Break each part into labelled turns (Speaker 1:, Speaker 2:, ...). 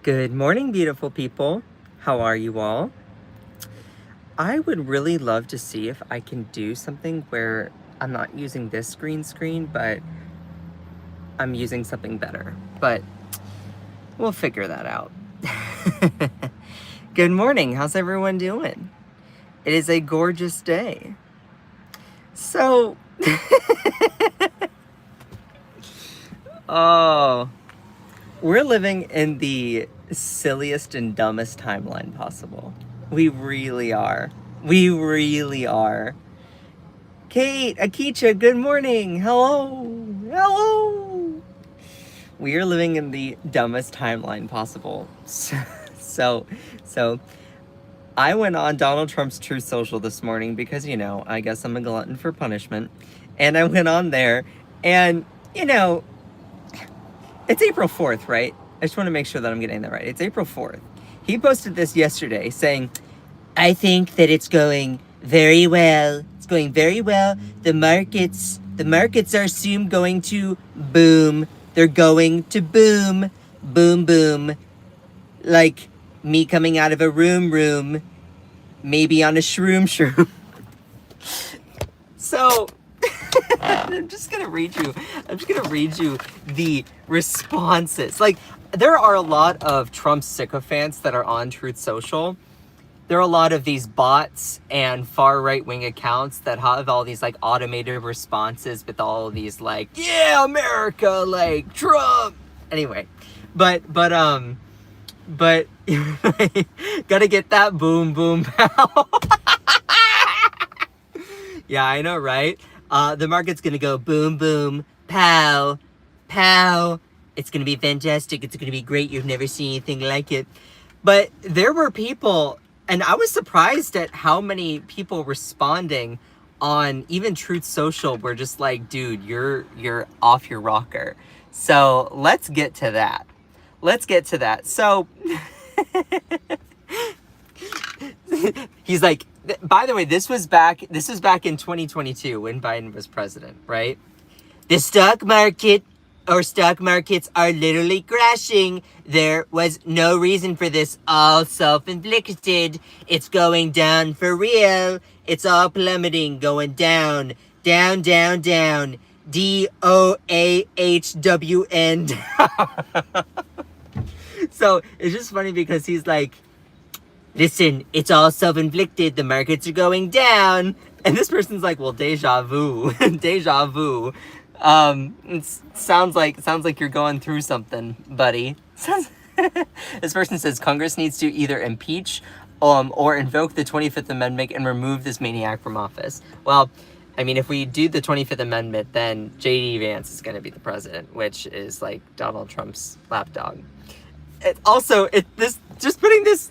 Speaker 1: Good morning, beautiful people. How are you all? I would really love to see if I can do something where I'm not using this green screen, but I'm using something better. But we'll figure that out. Good morning. How's everyone doing? It is a gorgeous day. So, oh, we're living in the silliest and dumbest timeline possible. We really are. We really are. Kate, Akicha, good morning. Hello. Hello. We are living in the dumbest timeline possible. So, so I went on Donald Trump's Truth Social this morning because, I guess I'm a glutton for punishment. And I went on there and, it's April 4th, right? I just want to make sure that I'm getting that right. It's April 4th. He posted this yesterday saying, I think that it's going very well. It's going very well. The markets are soon going to boom. They're going to boom. Boom, boom. Like me coming out of a room. Maybe on a shroom. So, I'm just gonna read you the responses. Like, there are a lot of Trump sycophants that are on Truth Social. There are a lot of these bots and far right-wing accounts that have all these like automated responses with all of these like, yeah, America, like Trump. Anyway, but gotta get that boom boom pow. Yeah, I know, right? The market's gonna go boom boom pow pow. It's gonna be fantastic. It's gonna be great. You've never seen anything like it. But there were people. And I was surprised at how many people responding on even Truth Social were just like, dude, you're off your rocker. So let's get to that. So he's like, by the way, this was back in 2022 when Biden was president, right? The stock markets are literally crashing. There was no reason for this, all self-inflicted. It's going down for real. It's all plummeting, going down, down, down, down. DOAHWN. So it's just funny because he's like, listen, it's all self-inflicted. The markets are going down. And this person's like, well, deja vu. Deja vu. It sounds like you're going through something, buddy. This person says Congress needs to either impeach or invoke the 25th Amendment and remove this maniac from office. Well, I mean, if we do the 25th Amendment, then J.D. Vance is going to be the president, which is like Donald Trump's lapdog. Just putting this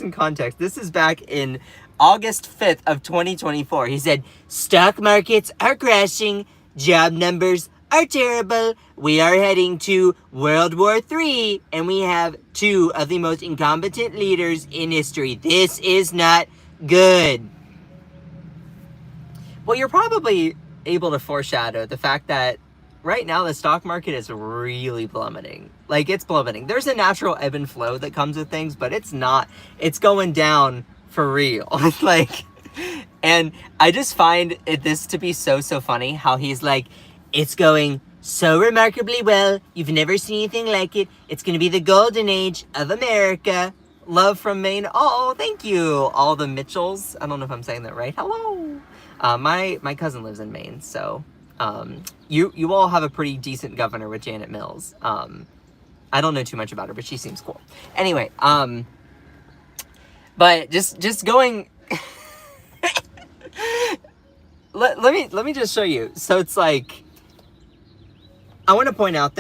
Speaker 1: in context. This is back in August 5th of 2024. He said, stock markets are crashing. Job numbers are terrible. We are heading to World War III, and we have two of the most incompetent leaders in history. This is not good. Well, you're probably able to foreshadow the fact that right now the stock market is really plummeting. Like, it's plummeting. There's a natural ebb and flow that comes with things, but it's not. It's going down for real. Like... And I just find this to be so funny how he's like, it's going so remarkably well. You've never seen anything like it. It's going to be the golden age of America. Love from Maine. Oh, thank you. All the Mitchells. I don't know if I'm saying that right. Hello. My cousin lives in Maine. So you all have a pretty decent governor with Janet Mills. I don't know too much about her, but she seems cool. Anyway, but just going... Let me just show you. So it's like, I want to point out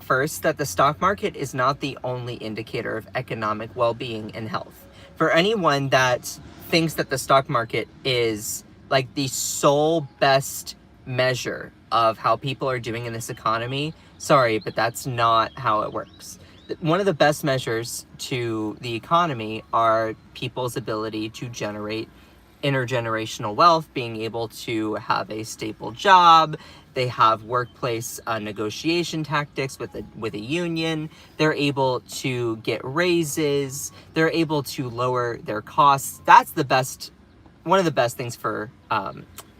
Speaker 1: first that the stock market is not the only indicator of economic well-being and health. For anyone that thinks that the stock market is like the sole best measure of how people are doing in this economy, sorry, but that's not how it works. One of the best measures to the economy are people's ability to generate intergenerational wealth, being able to have a stable job. They have workplace negotiation tactics with a union. They're able to get raises. They're able to lower their costs. That's one of the best things for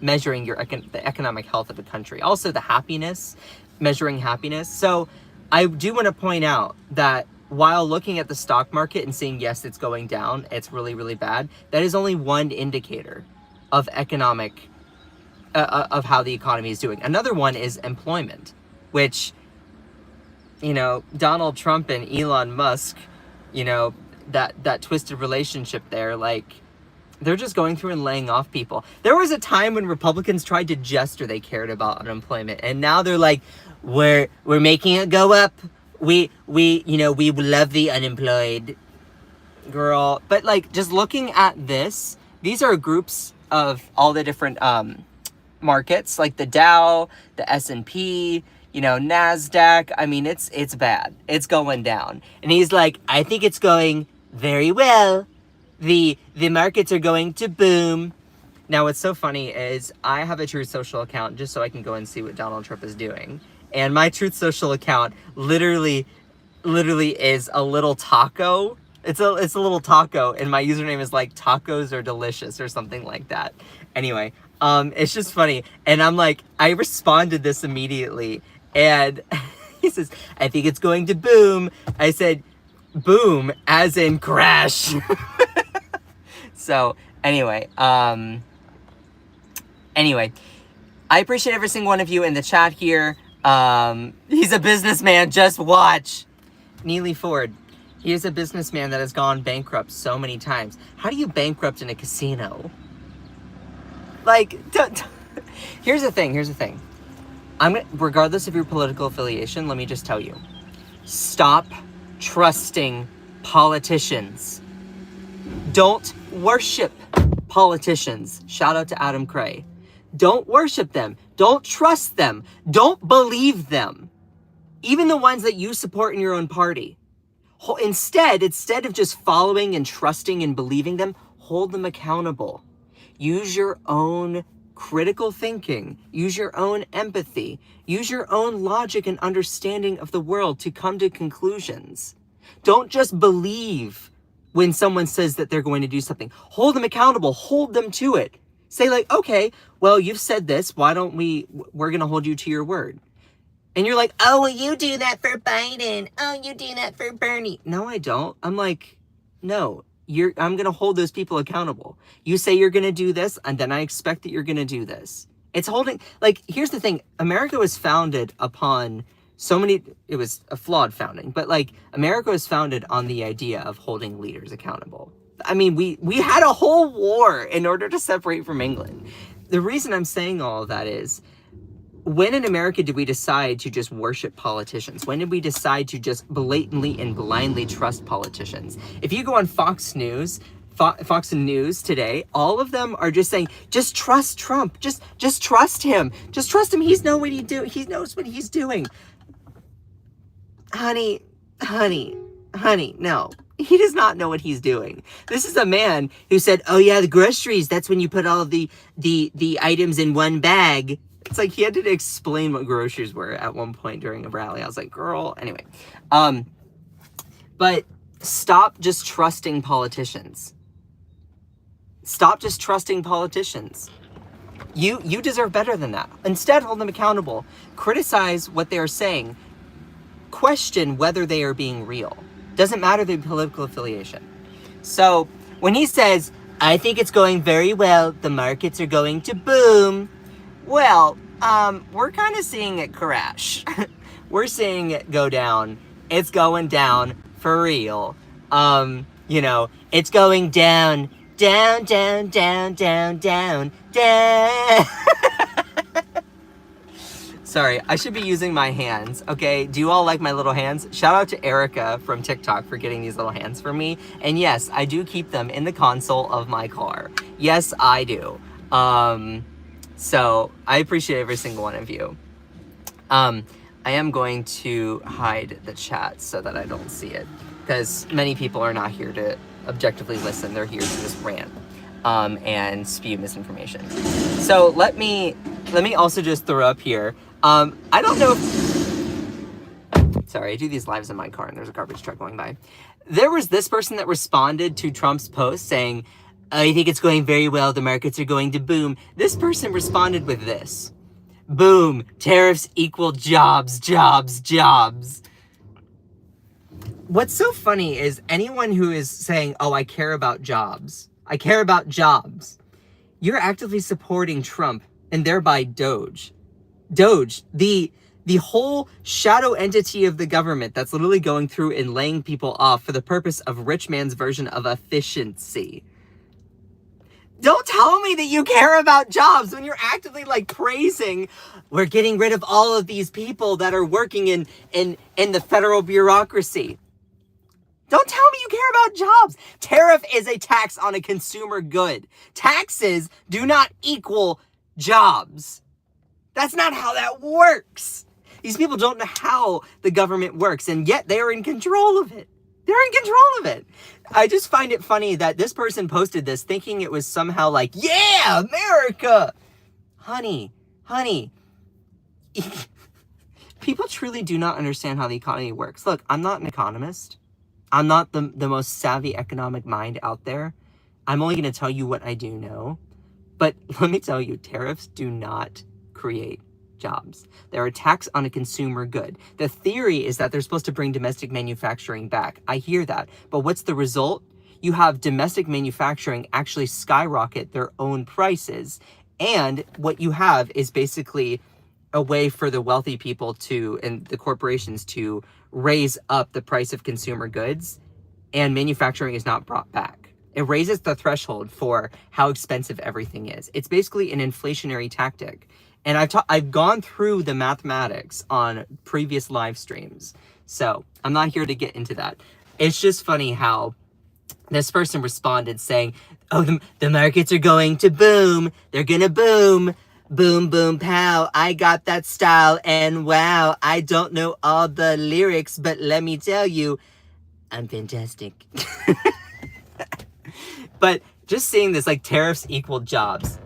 Speaker 1: measuring the economic health of a country. Also, the happiness, measuring happiness. So I do want to point out that while looking at the stock market and seeing, yes, it's going down, it's really, really bad, that is only one indicator of economic of how the economy is doing. Another one is employment, which, Donald Trump and Elon Musk, that twisted relationship there, like, they're just going through and laying off people. There was a time when Republicans tried to gesture they cared about unemployment, and now they're like, we're making it go up. We love the unemployed. Girl. But like, just looking at this, these are groups of all the different markets, like the Dow, the S&P, NASDAQ. I mean, it's bad. It's going down. And he's like, I think it's going very well. The markets are going to boom. Now, what's so funny is I have a Truth Social account just so I can go and see what Donald Trump is doing. And my Truth Social account literally is a little taco. It's a little taco, and my username is like tacos are delicious or something like that. Anyway, it's just funny. And I'm like, I responded this immediately, and he says, I think it's going to boom. I said, boom, as in crash. So anyway, I appreciate every single one of you in the chat here. He's a businessman, just watch. Neely Ford, he is a businessman that has gone bankrupt so many times. How do you bankrupt in a casino? Like, here's the thing. Regardless of your political affiliation, let me just tell you, stop trusting politicians. Don't worship politicians. Shout out to Adam Cray. Don't worship them. Don't trust them. Don't believe them. Even the ones that you support in your own party. Instead of just following and trusting and believing them, hold them accountable. Use your own critical thinking. Use your own empathy. Use your own logic and understanding of the world to come to conclusions. Don't just believe when someone says that they're going to do something. Hold them accountable. Hold them to it. Say like, okay, well, you've said this. Why don't we're going to hold you to your word. And you're like, oh, well, you do that for Biden. Oh, you do that for Bernie. No, I don't. I'm like, no, I'm going to hold those people accountable. You say you're going to do this, and then I expect that you're going to do this. It's holding, like, here's the thing. America was founded upon it was a flawed founding, but like America was founded on the idea of holding leaders accountable. I mean, we had a whole war in order to separate from England. The reason I'm saying all of that is, when in America did we decide to just worship politicians? When did we decide to just blatantly and blindly trust politicians? If you go on Fox News today, all of them are just saying, just trust Trump. Just trust him. Just trust him. He knows what he's doing. Honey, no. He does not know what he's doing. This is a man who said, oh yeah, the groceries, that's when you put all of the items in one bag. It's like he had to explain what groceries were at one point during a rally. I was like, girl, anyway. But stop just trusting politicians. Stop just trusting politicians. You deserve better than that. Instead, hold them accountable. Criticize what they are saying. Question whether they are being real. Doesn't matter the political affiliation. So when he says, I think it's going very well, the markets are going to boom. Well, we're kind of seeing it crash. We're seeing it go down. It's going down for real. It's going down. Sorry, I should be using my hands, okay? Do you all like my little hands? Shout out to Erica from TikTok for getting these little hands for me. And yes, I do keep them in the console of my car. Yes, I do. So I appreciate every single one of you. I am going to hide the chat so that I don't see it, because many people are not here to objectively listen. They're here to just rant. and spew misinformation. So let me also just throw up here. I don't know if, sorry, I do these lives in my car and there's a garbage truck going by. There was this person that responded to Trump's post saying, I think it's going very well. The markets are going to boom. This person responded with this. Boom. Tariffs equal jobs, jobs, jobs. What's so funny is anyone who is saying, oh, I care about jobs. I care about jobs. You're actively supporting Trump and thereby Doge. Doge, the whole shadow entity of the government that's literally going through and laying people off for the purpose of rich man's version of efficiency. Don't tell me that you care about jobs when you're actively like praising, we're getting rid of all of these people that are working in the federal bureaucracy. Don't tell me you care about jobs. Tariff is a tax on a consumer good. Taxes do not equal jobs. That's not how that works. These people don't know how the government works, and yet they are in control of it. They're in control of it. I just find it funny that this person posted this thinking it was somehow like, yeah, America. Honey. People truly do not understand how the economy works. Look, I'm not an economist. I'm not the most savvy economic mind out there. I'm only going to tell you what I do know. But let me tell you, tariffs do not create jobs. They're a tax on a consumer good. The theory is that they're supposed to bring domestic manufacturing back. I hear that. But what's the result? You have domestic manufacturing actually skyrocket their own prices. And what you have is basically a way for the wealthy people to, and the corporations to raise up the price of consumer goods, and manufacturing is not brought back. It raises the threshold for how expensive everything is. It's basically an inflationary tactic. And I've gone through the mathematics on previous live streams. So I'm not here to get into that. It's just funny how this person responded saying, oh, the markets are going to boom. They're going to boom. Boom, boom, pow. I got that style. And wow, I don't know all the lyrics, but let me tell you, I'm fantastic. But just seeing this, like, tariffs equal jobs.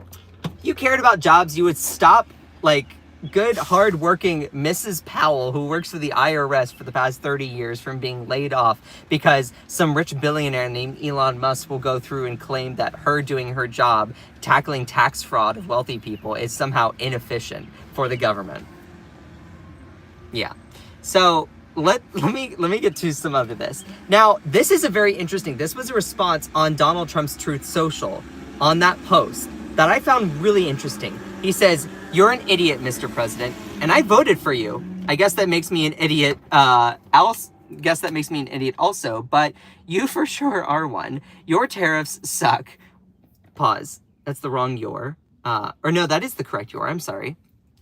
Speaker 1: You cared about jobs, you would stop, like, good, hard-working Mrs. Powell, who works for the IRS for the past 30 years, from being laid off because some rich billionaire named Elon Musk will go through and claim that her doing her job, tackling tax fraud of wealthy people, is somehow inefficient for the government. Yeah. So let me get to some of this. Now, this is a very interesting, this was a response on Donald Trump's Truth Social on that post that I found really interesting. He says, you're an idiot, Mr. President, and I voted for you. I guess that makes me an idiot, also, but you for sure are one. Your tariffs suck. Pause. That's the wrong your. Or no, that is the correct your. I'm sorry.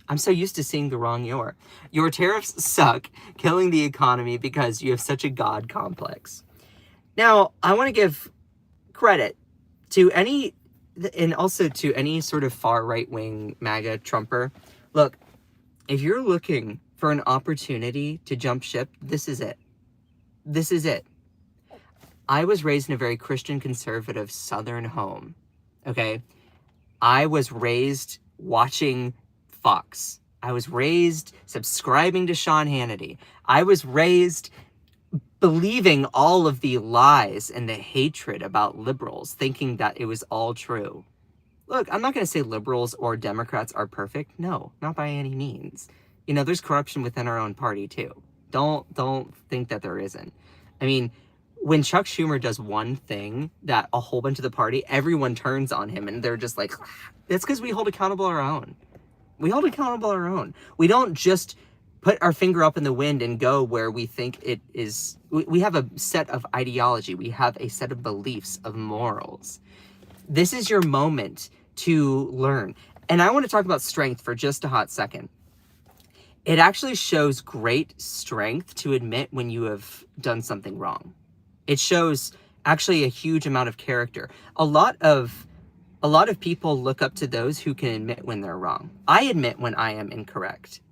Speaker 1: I'm so used to seeing the wrong your. Your tariffs suck, killing the economy because you have such a God complex. Now, I want to give credit to any, and also to any sort of far right-wing MAGA Trumper. Look, if you're looking for an opportunity to jump ship, this is it. This is it. I was raised in a very Christian conservative Southern home, okay? I was raised watching Fox. I was raised subscribing to Sean Hannity. I was raised believing all of the lies and the hatred about liberals, thinking that it was all true. Look, I'm not going to say liberals or Democrats are perfect. No, not by any means. You know, there's corruption within our own party too. Don't think that there isn't. I mean, when Chuck Schumer does one thing that a whole bunch of the party, everyone turns on him and they're just like, that's because we hold accountable our own. We hold accountable our own. We don't just put our finger up in the wind and go where we think it is. We have a set of ideology. We have a set of beliefs, of morals. This is your moment to learn. And I want to talk about strength for just a hot second. It actually shows great strength to admit when you have done something wrong. It shows actually a huge amount of character. A lot of people look up to those who can admit when they're wrong. I admit when I am incorrect.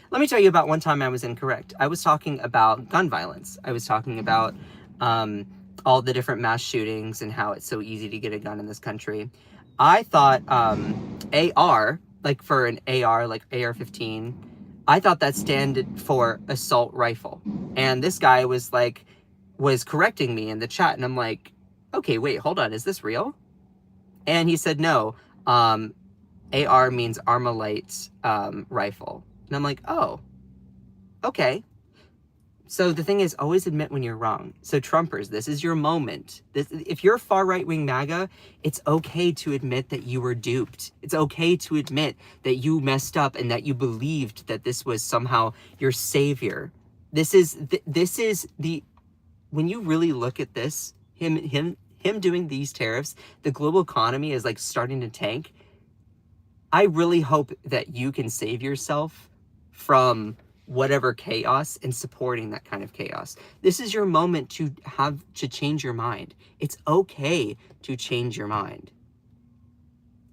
Speaker 1: Let me tell you about one time I was incorrect. I was talking about gun violence. I was talking about all the different mass shootings and how it's so easy to get a gun in this country. I thought AR, like for an AR, like AR-15, I thought that stood for assault rifle. And this guy was correcting me in the chat, and I'm like, okay, wait, hold on, is this real? And he said, no, AR means Armalite rifle. And I'm like, oh, okay. So the thing is, always admit when you're wrong. So Trumpers, this is your moment. If you're far right-wing MAGA, it's okay to admit that you were duped. It's okay to admit that you messed up and that you believed that this was somehow your savior. This is when you really look at this, him doing these tariffs, the global economy is like starting to tank. I really hope that you can save yourself from whatever chaos and supporting that kind of chaos. This is your moment to change your mind. It's okay to change your mind.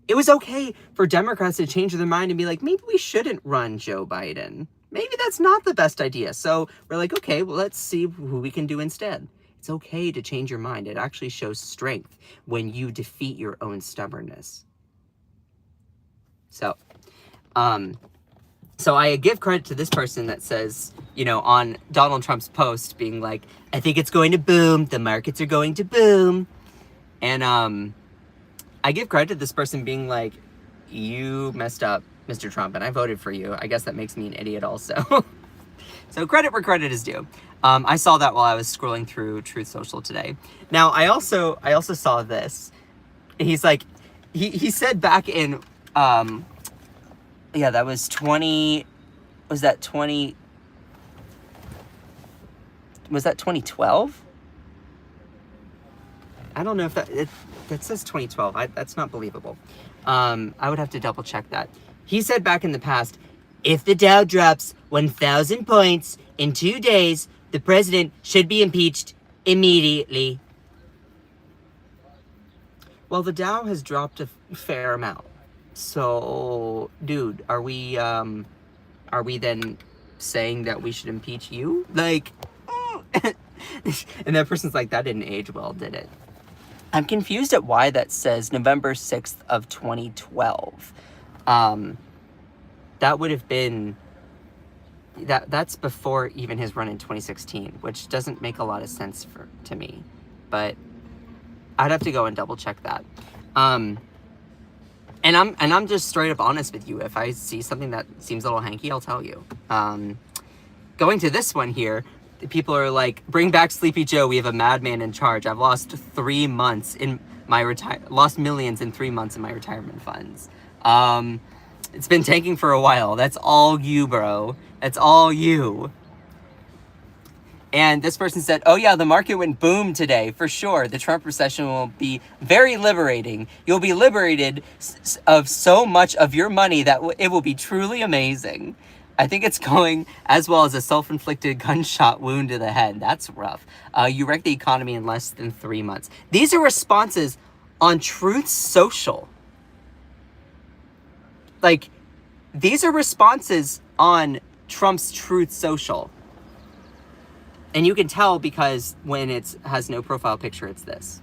Speaker 1: It was okay for Democrats to change their mind and be like, maybe we shouldn't run Joe Biden. Maybe that's not the best idea. So we're like, okay, well, let's see who we can do instead. It's okay to change your mind. It actually shows strength when you defeat your own stubbornness. So, so I give credit to this person that says, you know, on Donald Trump's post being like, I think it's going to boom. The markets are going to boom. And I give credit to this person being like, you messed up, Mr. Trump, and I voted for you. I guess that makes me an idiot also. So credit where credit is due. I saw that while I was scrolling through Truth Social today. Now, I also saw this. He's like, he said back in... yeah, that was 2012? I don't know if that says 2012. That's not believable. I would have to double check that. He said back in the past, if the Dow drops 1,000 points in 2 days, the president should be impeached immediately. Well, the Dow has dropped a fair amount. So, dude, are we then saying that we should impeach you? Like, and that person's like, that didn't age well, did it? I'm confused at why that says November 6th of 2012. That would have been, that's before even his run in 2016, which doesn't make a lot of sense to me. But I'd have to go and double check that. And I'm just straight up honest with you. If I see something that seems a little hanky, I'll tell you. Going to this one here, people are like, bring back Sleepy Joe. We have a madman in charge. I've lost 3 months in my lost millions in 3 months in my retirement funds. It's been tanking for a while. That's all you, bro. That's all you. And this person said, oh yeah, the market went boom today, for sure. The Trump recession will be very liberating. You'll be liberated of so much of your money that it will be truly amazing. I think it's going as well as a self-inflicted gunshot wound to the head. That's rough. You wrecked the economy in less than 3 months. These are responses on Truth Social. Like, these are responses on Trump's Truth Social. And you can tell because when it has no profile picture, it's this.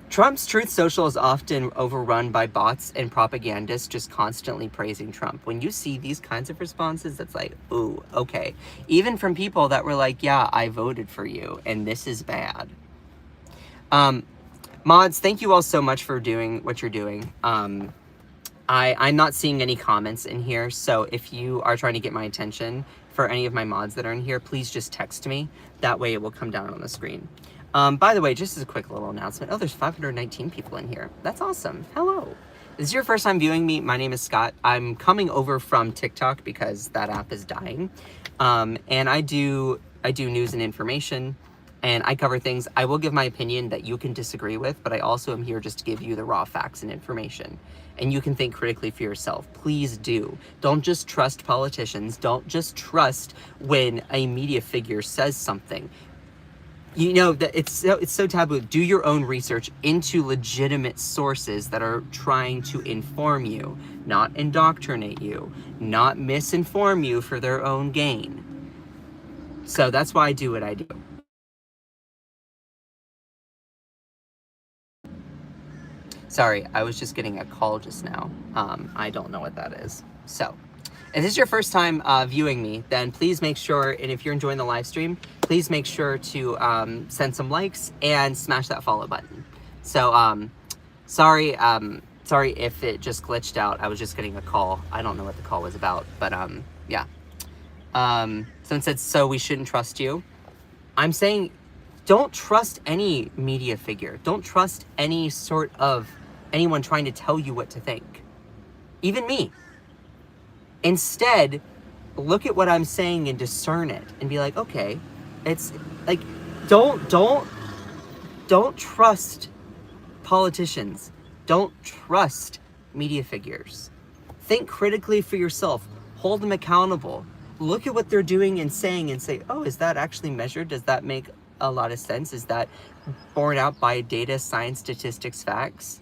Speaker 1: Trump's Truth Social is often overrun by bots and propagandists just constantly praising Trump. When you see these kinds of responses, that's like, ooh, okay. Even from people that were like, yeah, I voted for you, and this is bad. Mods, thank you all so much for doing what you're doing. I'm not seeing any comments in here, so if you are trying to get my attention for any of my mods that are in here, please just text me. That way it will come down on the screen. By the way, just as a quick little announcement, oh, there's 519 people in here. That's awesome. Hello. This is your first time viewing me. My name is Scott. I'm coming over from TikTok because that app is dying. And I do news and information, and I cover things. I will give my opinion that you can disagree with, but I also am here just to give you the raw facts and information. And you can think critically for yourself. Please do. Don't just trust politicians. Don't just trust when a media figure says something. You know, that it's so taboo. Do your own research into legitimate sources that are trying to inform you, not indoctrinate you, not misinform you for their own gain. So that's why I do what I do. Sorry, I was just getting a call just now. I don't know what that is. So, if this is your first time viewing me, then please make sure, and if you're enjoying the live stream, please make sure to send some likes and smash that follow button. So, sorry if it just glitched out. I was just getting a call. I don't know what the call was about, but yeah. Someone said, so we shouldn't trust you. I'm saying, don't trust any media figure. Don't trust any sort of anyone trying to tell you what to think. Even me. Instead, look at what I'm saying and discern it and be like, okay, it's like, don't trust politicians. Don't trust media figures. Think critically for yourself. Hold them accountable. Look at what they're doing and saying and say, oh, is that actually measured? Does that make a lot of sense? Is that borne out by data, science, statistics, facts?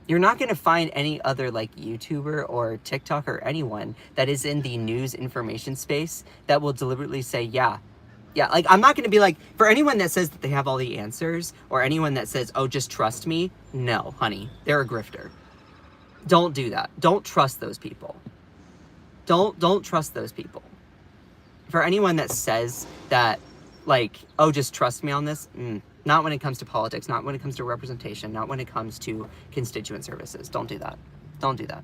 Speaker 1: You're not going to find any other like YouTuber or TikTok or anyone that is in the news information space that will deliberately say, yeah, like I'm not going to be like, for anyone that says that they have all the answers or anyone that says, oh, just trust me. No, honey, they're a grifter. Don't do that. Don't trust those people. Don't trust those people. For anyone that says that, like, oh, just trust me on this, not when it comes to politics, not when it comes to representation, not when it comes to constituent services. Don't do that. Don't do that.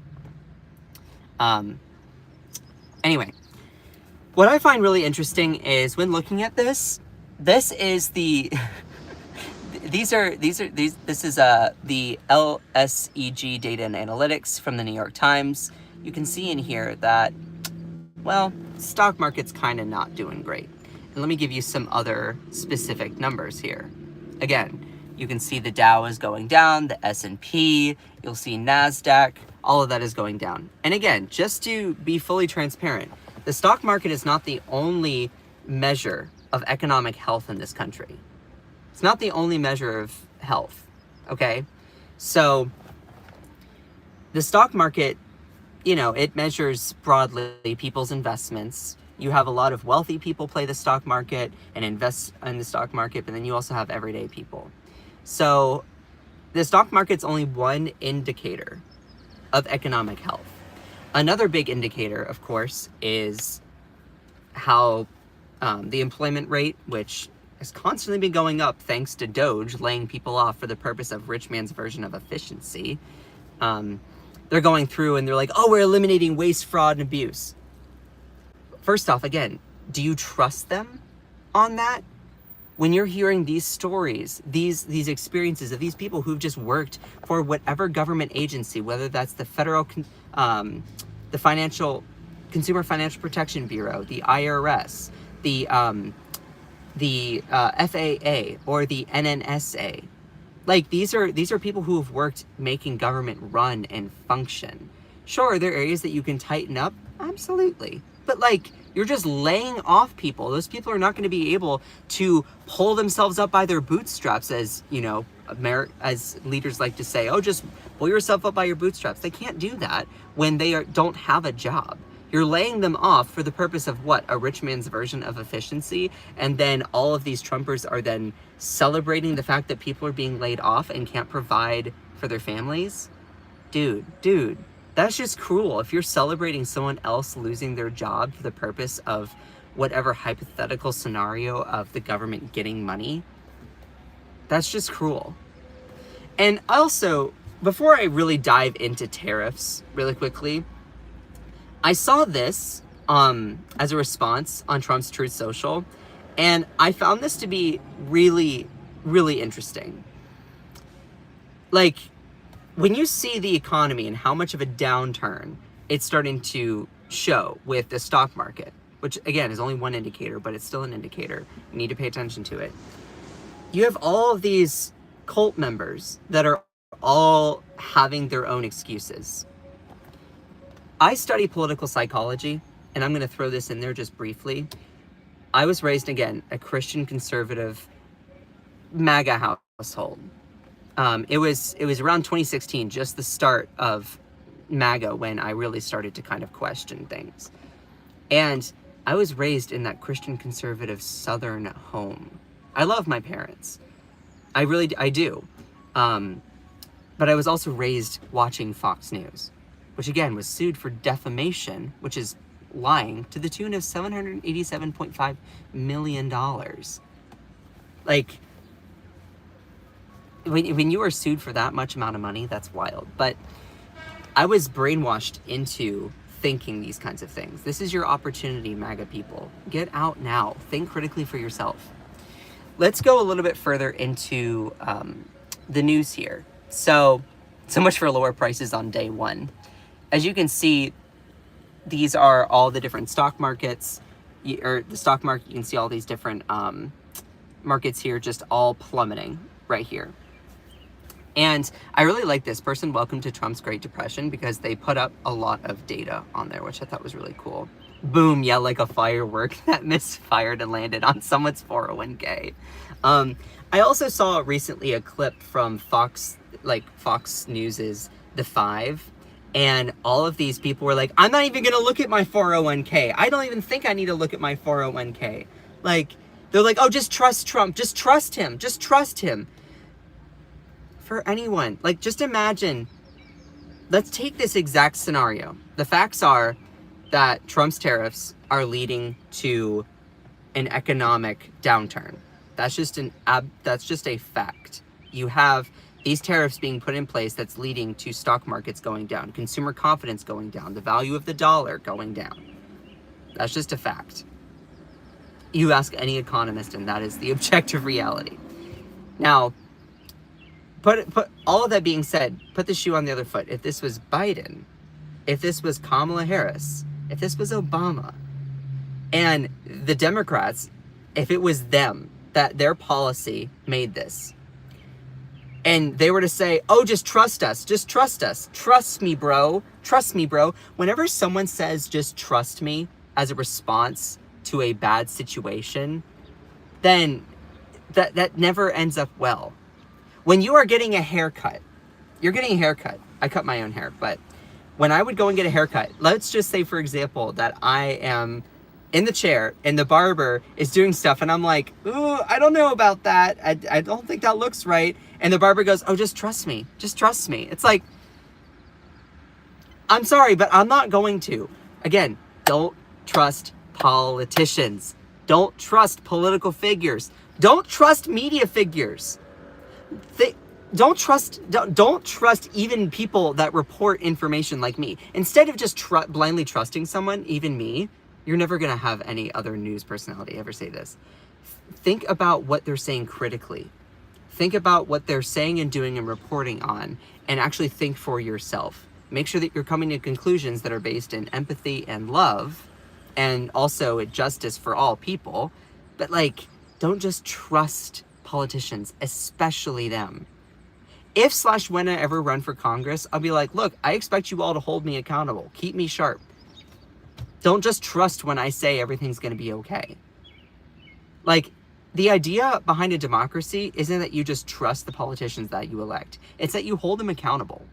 Speaker 1: Anyway, what I find really interesting is when looking at this is the this is the LSEG data and analytics from the New York Times. You can see in here that, well, stock market's kind of not doing great. And let me give you some other specific numbers here. Again, you can see the Dow is going down, the S&P, you'll see NASDAQ, all of that is going down. And again, just to be fully transparent, the stock market is not the only measure of economic health in this country. It's not the only measure of health, okay? So the stock market, you know, it measures broadly people's investments. You have a lot of wealthy people play the stock market and invest in the stock market, but then you also have everyday people. So the stock market's only one indicator of economic health. Another big indicator, of course, is how the employment rate, which has constantly been going up thanks to Doge laying people off for the purpose of rich man's version of efficiency. They're going through and they're like, oh, we're eliminating waste, fraud, and abuse. First off, again, do you trust them on that? When you're hearing these stories, these experiences of these people who've just worked for whatever government agency, whether that's the federal, the Consumer Financial Protection Bureau, the IRS, the FAA, or the NNSA. Like, these are people who have worked making government run and function. Sure, are there areas that you can tighten up? Absolutely. But like, you're just laying off people. Those people are not going to be able to pull themselves up by their bootstraps, as, you know, as leaders like to say, oh, just pull yourself up by your bootstraps. They can't do that when they don't have a job. You're laying them off for the purpose of what? A rich man's version of efficiency. And then all of these Trumpers are then celebrating the fact that people are being laid off and can't provide for their families. Dude, that's just cruel. If you're celebrating someone else losing their job for the purpose of whatever hypothetical scenario of the government getting money, that's just cruel. And also, before I really dive into tariffs really quickly, I saw this as a response on Trump's Truth Social, and I found this to be really, really interesting. Like, when you see the economy and how much of a downturn it's starting to show with the stock market, which again is only one indicator, but it's still an indicator. You need to pay attention to it. You have all of these cult members that are all having their own excuses. I study political psychology, and I'm going to throw this in there just briefly. I was raised, again, a Christian conservative MAGA household. It was around 2016, just the start of MAGA, when I really started to kind of question things. And I was raised in that Christian conservative Southern home. I love my parents. I do. But I was also raised watching Fox News, which again was sued for defamation, which is lying, to the tune of $787.5 million. Like, when you are sued for that much amount of money, that's wild. But I was brainwashed into thinking these kinds of things. This is your opportunity, MAGA people. Get out now. Think critically for yourself. Let's go a little bit further into the news here. So much for lower prices on day one. As you can see, these are all the different stock markets, or the stock market. You can see all these different markets here just all plummeting right here. And I really like this person, Welcome to Trump's Great Depression, because they put up a lot of data on there, which I thought was really cool. Boom, yeah, like a firework that misfired and landed on someone's 401k. I also saw recently a clip from Fox News's The Five, and all of these people were like, I'm not even gonna look at my 401k. I don't even think I need to look at my 401k. Like, they're like, oh, just trust Trump, just trust him, just trust him. For anyone, like, just imagine, let's take this exact scenario. The facts are that Trump's tariffs are leading to an economic downturn. That's just a fact. You have these tariffs being put in place that's leading to stock markets going down, consumer confidence going down, the value of the dollar going down. That's just a fact. You ask any economist, and that is the objective reality. Now, put all of that being said, put the shoe on the other foot. If this was Biden, if this was Kamala Harris, if this was Obama, and the Democrats, if it was them, that their policy made this, and they were to say, oh, just trust us, trust me, bro, whenever someone says, just trust me, as a response to a bad situation, then that never ends up well. When you are getting a haircut, I cut my own hair, but when I would go and get a haircut, let's just say, for example, that I am in the chair and the barber is doing stuff and I'm like, ooh, I don't know about that. I don't think that looks right. And the barber goes, oh, just trust me. It's like, I'm sorry, but I'm not going to. Again, don't trust politicians. Don't trust political figures. Don't trust media figures. Don't trust even people that report information like me. Instead of just blindly trusting someone, even me, you're never going to have any other news personality ever say this. Think about what they're saying critically. Think about what they're saying and doing and reporting on, and actually think for yourself. Make sure that you're coming to conclusions that are based in empathy and love, and also justice for all people. But don't just trust politicians, especially them. If/when I ever run for Congress, I'll be like, look, I expect you all to hold me accountable. Keep me sharp. Don't just trust when I say everything's going to be okay. The idea behind a democracy isn't that you just trust the politicians that you elect. It's that you hold them accountable.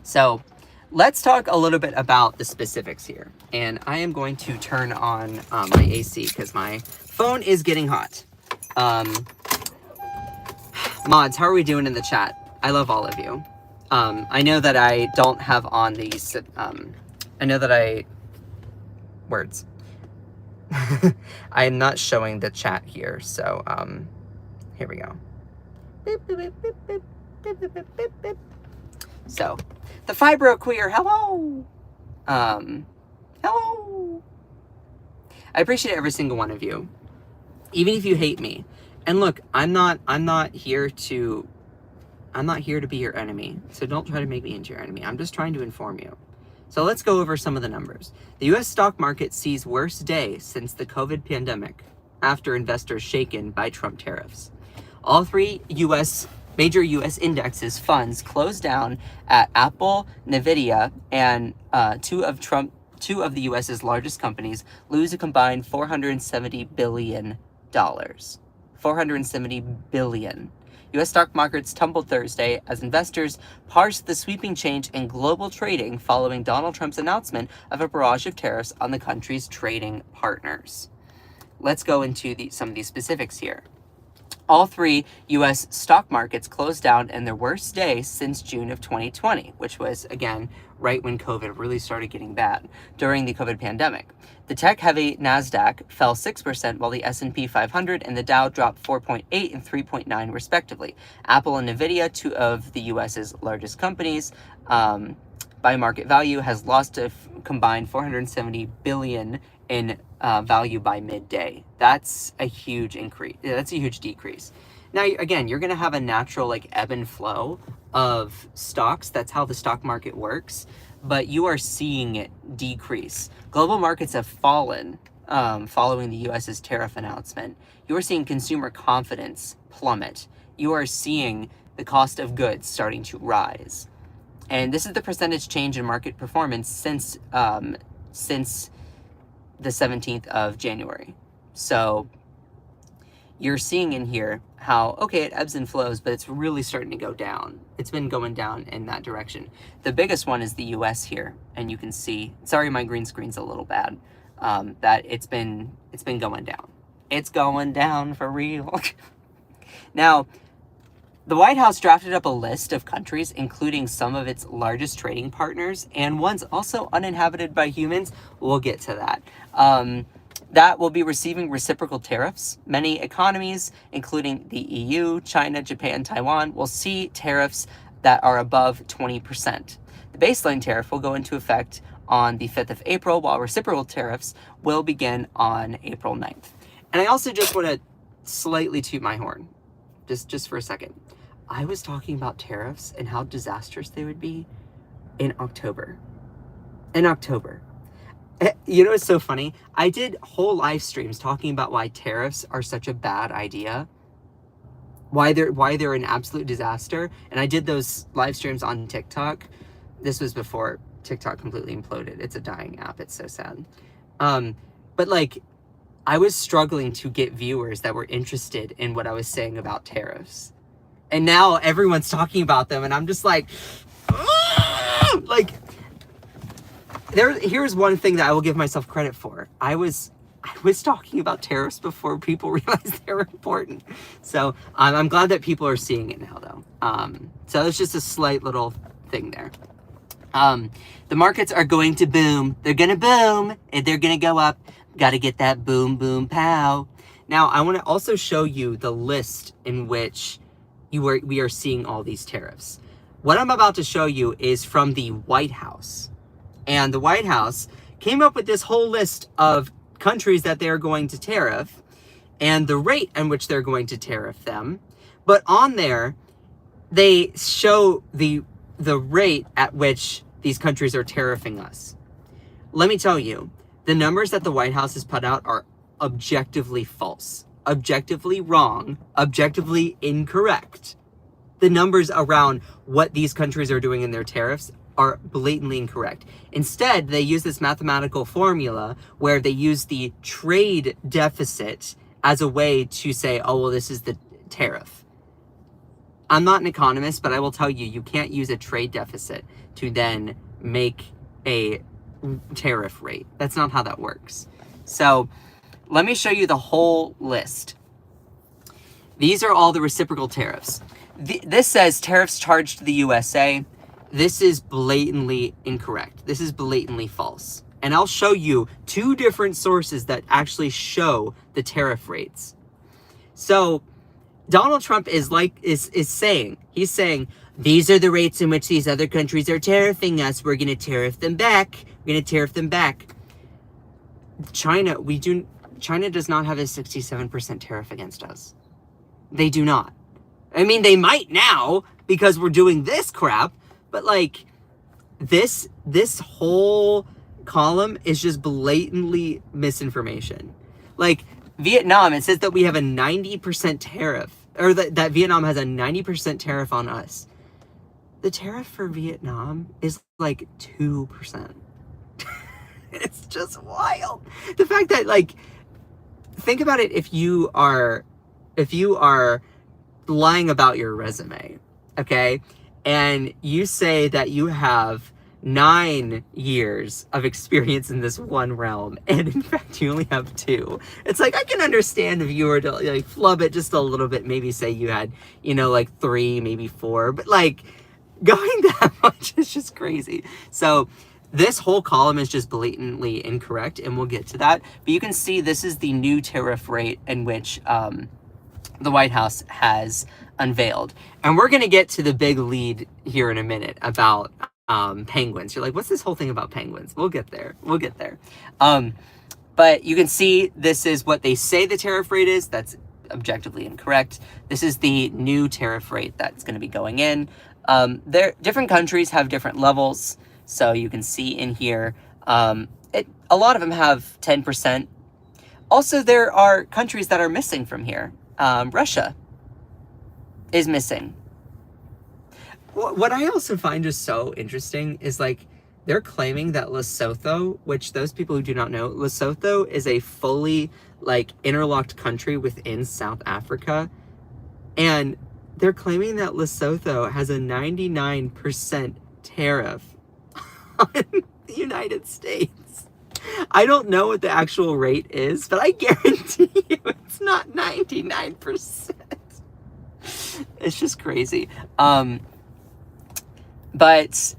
Speaker 1: So let's talk a little bit about the specifics here. And I am going to turn on my AC because my phone is getting hot. Mods, how are we doing in the chat? I love all of you. I know that I don't have on these, words. I'm not showing the chat here, so, here we go. So, the fibro queer, hello! Hello! I appreciate every single one of you. Even if you hate me. And look, I'm not here to be your enemy. So don't try to make me into your enemy. I'm just trying to inform you. So let's go over some of the numbers. The US stock market sees worst day since the COVID pandemic after investors shaken by Trump tariffs. All three major US indexes funds closed down at Apple, Nvidia, and two of the US's largest companies lose a combined $470 billion. $470 billion. U.S. stock markets tumbled Thursday as investors parsed the sweeping change in global trading following Donald Trump's announcement of a barrage of tariffs on the country's trading partners. Let's go into some of these specifics here. All three U.S. stock markets closed down in their worst day since June of 2020, which was, again, right when COVID really started getting bad, during the COVID pandemic. The tech-heavy NASDAQ fell 6%, while the S&P 500 and the Dow dropped 4.8 and 3.9 respectively. Apple and Nvidia, two of the U.S.'s largest companies, by market value, has lost a combined $470 billion in value by midday. That's a huge increase. That's a huge decrease. Now, again, you're going to have a natural like ebb and flow of stocks. That's how the stock market works. But you are seeing it decrease. Global markets have fallen following the U.S.'s tariff announcement. You are seeing consumer confidence plummet. You are seeing the cost of goods starting to rise. And this is the percentage change in market performance since the 17th of January. So you're seeing in here how, okay, it ebbs and flows, but it's really starting to go down. It's been going down in that direction. The biggest one is the US here. And you can see, sorry, my green screen's a little bad, that it's been going down. It's going down for real. Now, the White House drafted up a list of countries, including some of its largest trading partners and ones also uninhabited by humans. We'll get to that. That will be receiving reciprocal tariffs. Many economies, including the EU, China, Japan, Taiwan, will see tariffs that are above 20%. The baseline tariff will go into effect on the 5th of April, while reciprocal tariffs will begin on April 9th. And I also just want to slightly toot my horn, just for a second. I was talking about tariffs and how disastrous they would be in October. In October. You know, it's so funny. I did whole live streams talking about why tariffs are such a bad idea. Why they're an absolute disaster. And I did those live streams on TikTok. This was before TikTok completely imploded. It's a dying app. It's so sad. But like, I was struggling to get viewers that were interested in what I was saying about tariffs. And now everyone's talking about them, and I'm just like, like, here's one thing that I will give myself credit for. I was talking about tariffs before people realized they were important. So I'm glad that people are seeing it now, though. So it's just a slight little thing there. The markets are going to boom. They're going to boom, and they're going to go up. Got to get that boom, boom, pow. Now, I want to also show you the list in which we are seeing all these tariffs. What I'm about to show you is from the White House. And the White House came up with this whole list of countries that they're going to tariff and the rate in which they're going to tariff them. But on there, they show the rate at which these countries are tariffing us. Let me tell you, the numbers that the White House has put out are objectively false, objectively wrong, objectively incorrect. The numbers around what these countries are doing in their tariffs are blatantly incorrect. Instead, they use this mathematical formula where they use the trade deficit as a way to say, oh, well, this is the tariff. I'm not an economist, but I will tell you, you can't use a trade deficit to then make a tariff rate. That's not how that works. So let me show you the whole list. These are all the reciprocal tariffs. This says tariffs charged to the USA. This is blatantly incorrect. This is blatantly false. And I'll show you two different sources that actually show the tariff rates. So Donald Trump is saying, these are the rates in which these other countries are tariffing us. We're going to tariff them back. We're going to tariff them back. China does not have a 67% tariff against us. They do not. I mean, they might now because we're doing this crap, but like this whole column is just blatantly misinformation. Like Vietnam, it says that we have a 90% tariff, or that Vietnam has a 90% tariff on us. The tariff for Vietnam is like 2%. It's just wild. The fact that, like, think about it, if you are lying about your resume, okay, and you say that you have 9 years of experience in this one realm, and in fact you only have 2. It's like, I can understand if you were to like flub it just a little bit, maybe say you had, you know, like 3, maybe 4, but like going that much is just crazy. So this whole column is just blatantly incorrect, and we'll get to that. But you can see this is the new tariff rate in which the White House has unveiled. And we're going to get to the big lead here in a minute about penguins. You're like, what's this whole thing about penguins? We'll get there. We'll get there. But you can see this is what they say the tariff rate is. That's objectively incorrect. This is the new tariff rate that's going to be going in. Different countries have different levels. So you can see in here, a lot of them have 10%. Also, there are countries that are missing from here. Russia is missing. What I also find just so interesting is like, they're claiming that Lesotho, which those people who do not know, Lesotho is a fully like interlocked country within South Africa. And they're claiming that Lesotho has a 99% tariff on the United States. I don't know what the actual rate is, but I guarantee you it's not 99%. It's just crazy. But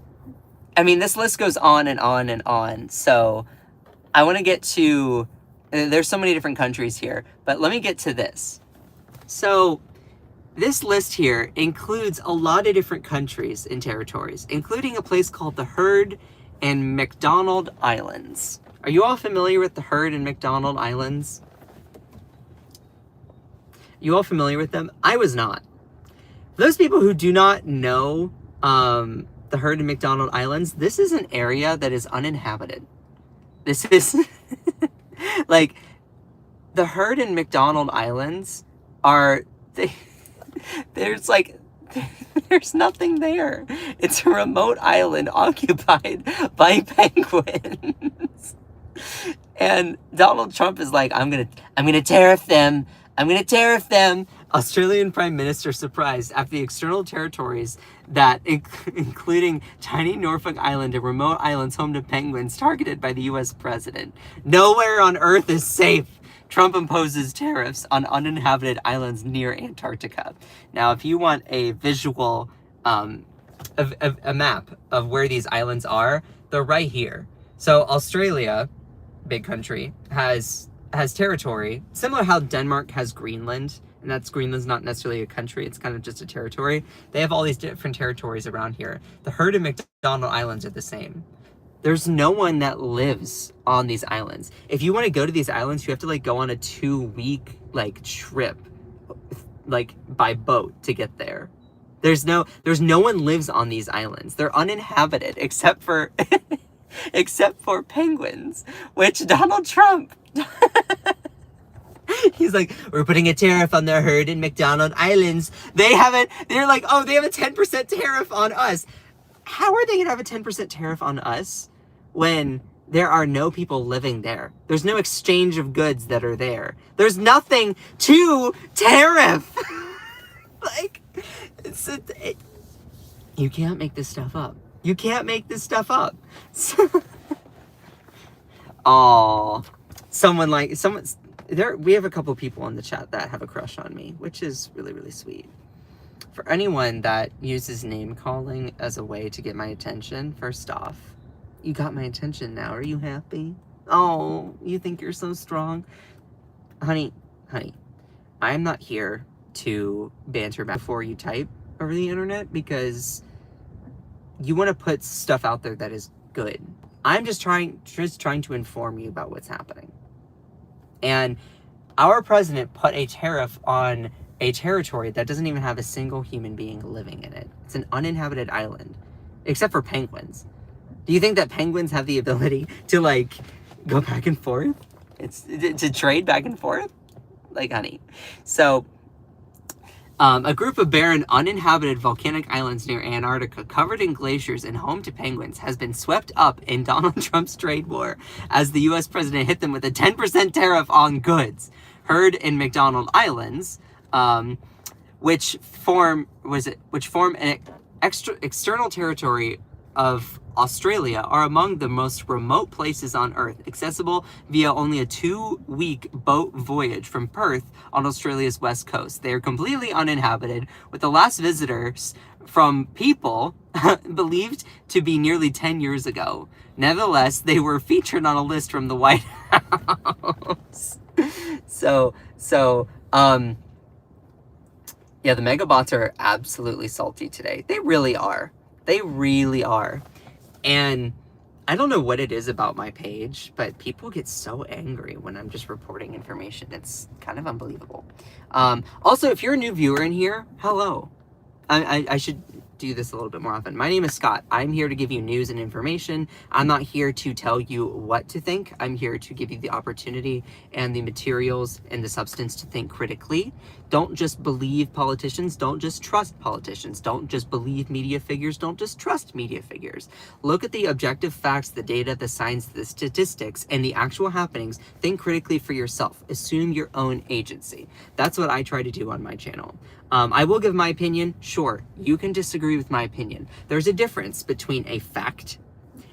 Speaker 1: I mean, this list goes on and on and on. So I want to get to, there's so many different countries here, but let me get to this. So this list here includes a lot of different countries and territories, including a place called the Heard and McDonald Islands. Are you all familiar with the Heard and McDonald Islands? You all familiar with them? I was not. For those people who do not know the Heard and McDonald Islands, this is an area that is uninhabited. This is like the Heard and McDonald Islands are there's nothing there. It's a remote island occupied by penguins. And Donald Trump is like, I'm gonna tariff them. I'm gonna tariff them. Australian Prime Minister surprised after the external territories that, including tiny Norfolk Island and remote islands home to penguins, targeted by the U.S. president. Nowhere on Earth is safe. Trump imposes tariffs on uninhabited islands near Antarctica. Now, if you want a visual, a map of where these islands are, they're right here. So Australia, big country, has territory, similar how Denmark has Greenland, and Greenland's not necessarily a country, it's kind of just a territory. They have all these different territories around here. The Heard and McDonald Islands are the same. There's no one that lives on these islands. If you want to go to these islands, you have to like go on a 2-week like trip, like by boat to get there. There's no one lives on these islands. They're uninhabited except for penguins, which Donald Trump he's like, we're putting a tariff on the Heard and McDonald Islands. They're like, oh, they have a 10% tariff on us. How are they going to have a 10% tariff on us when there are no people living there? There's no exchange of goods that are there. There's nothing to tariff. Like, you can't make this stuff up. You can't make this stuff up. Oh, we have a couple people in the chat that have a crush on me, which is really, really sweet. For anyone that uses name calling as a way to get my attention, first off, you got my attention now. Are you happy? Oh, you think you're so strong? Honey, I am not here to banter back before you type over the internet because you want to put stuff out there that is good. I'm just trying to inform you about what's happening. And our president put a tariff on a territory that doesn't even have a single human being living in it. It's an uninhabited island, except for penguins. Do you think that penguins have the ability to like go back and forth? It's to trade back and forth? Like, honey. So, a group of barren, uninhabited volcanic islands near Antarctica, covered in glaciers and home to penguins, has been swept up in Donald Trump's trade war as the U.S. president hit them with a 10% tariff on goods. Heard and McDonald Islands, which form an external territory of Australia are among the most remote places on Earth, accessible via only a 2-week boat voyage from Perth on Australia's west coast. They are completely uninhabited, with the last visitors from people believed to be nearly 10 years ago. Nevertheless, they were featured on a list from the White House. Yeah, the megabots are absolutely salty today. They really are. They really are. And I don't know what it is about my page, but people get so angry when I'm just reporting information. It's kind of unbelievable. Also, if you're a new viewer in here, hello. I should do this a little bit more often. My name is Scott. I'm here to give you news and information. I'm not here to tell you what to think. I'm here to give you the opportunity and the materials and the substance to think critically. Don't just believe politicians. Don't just trust politicians. Don't just believe media figures. Don't just trust media figures. Look at the objective facts, the data, the science, the statistics, and the actual happenings. Think critically for yourself. Assume your own agency. That's what I try to do on my channel. I will give my opinion. Sure, you can disagree with my opinion. There's a difference between a fact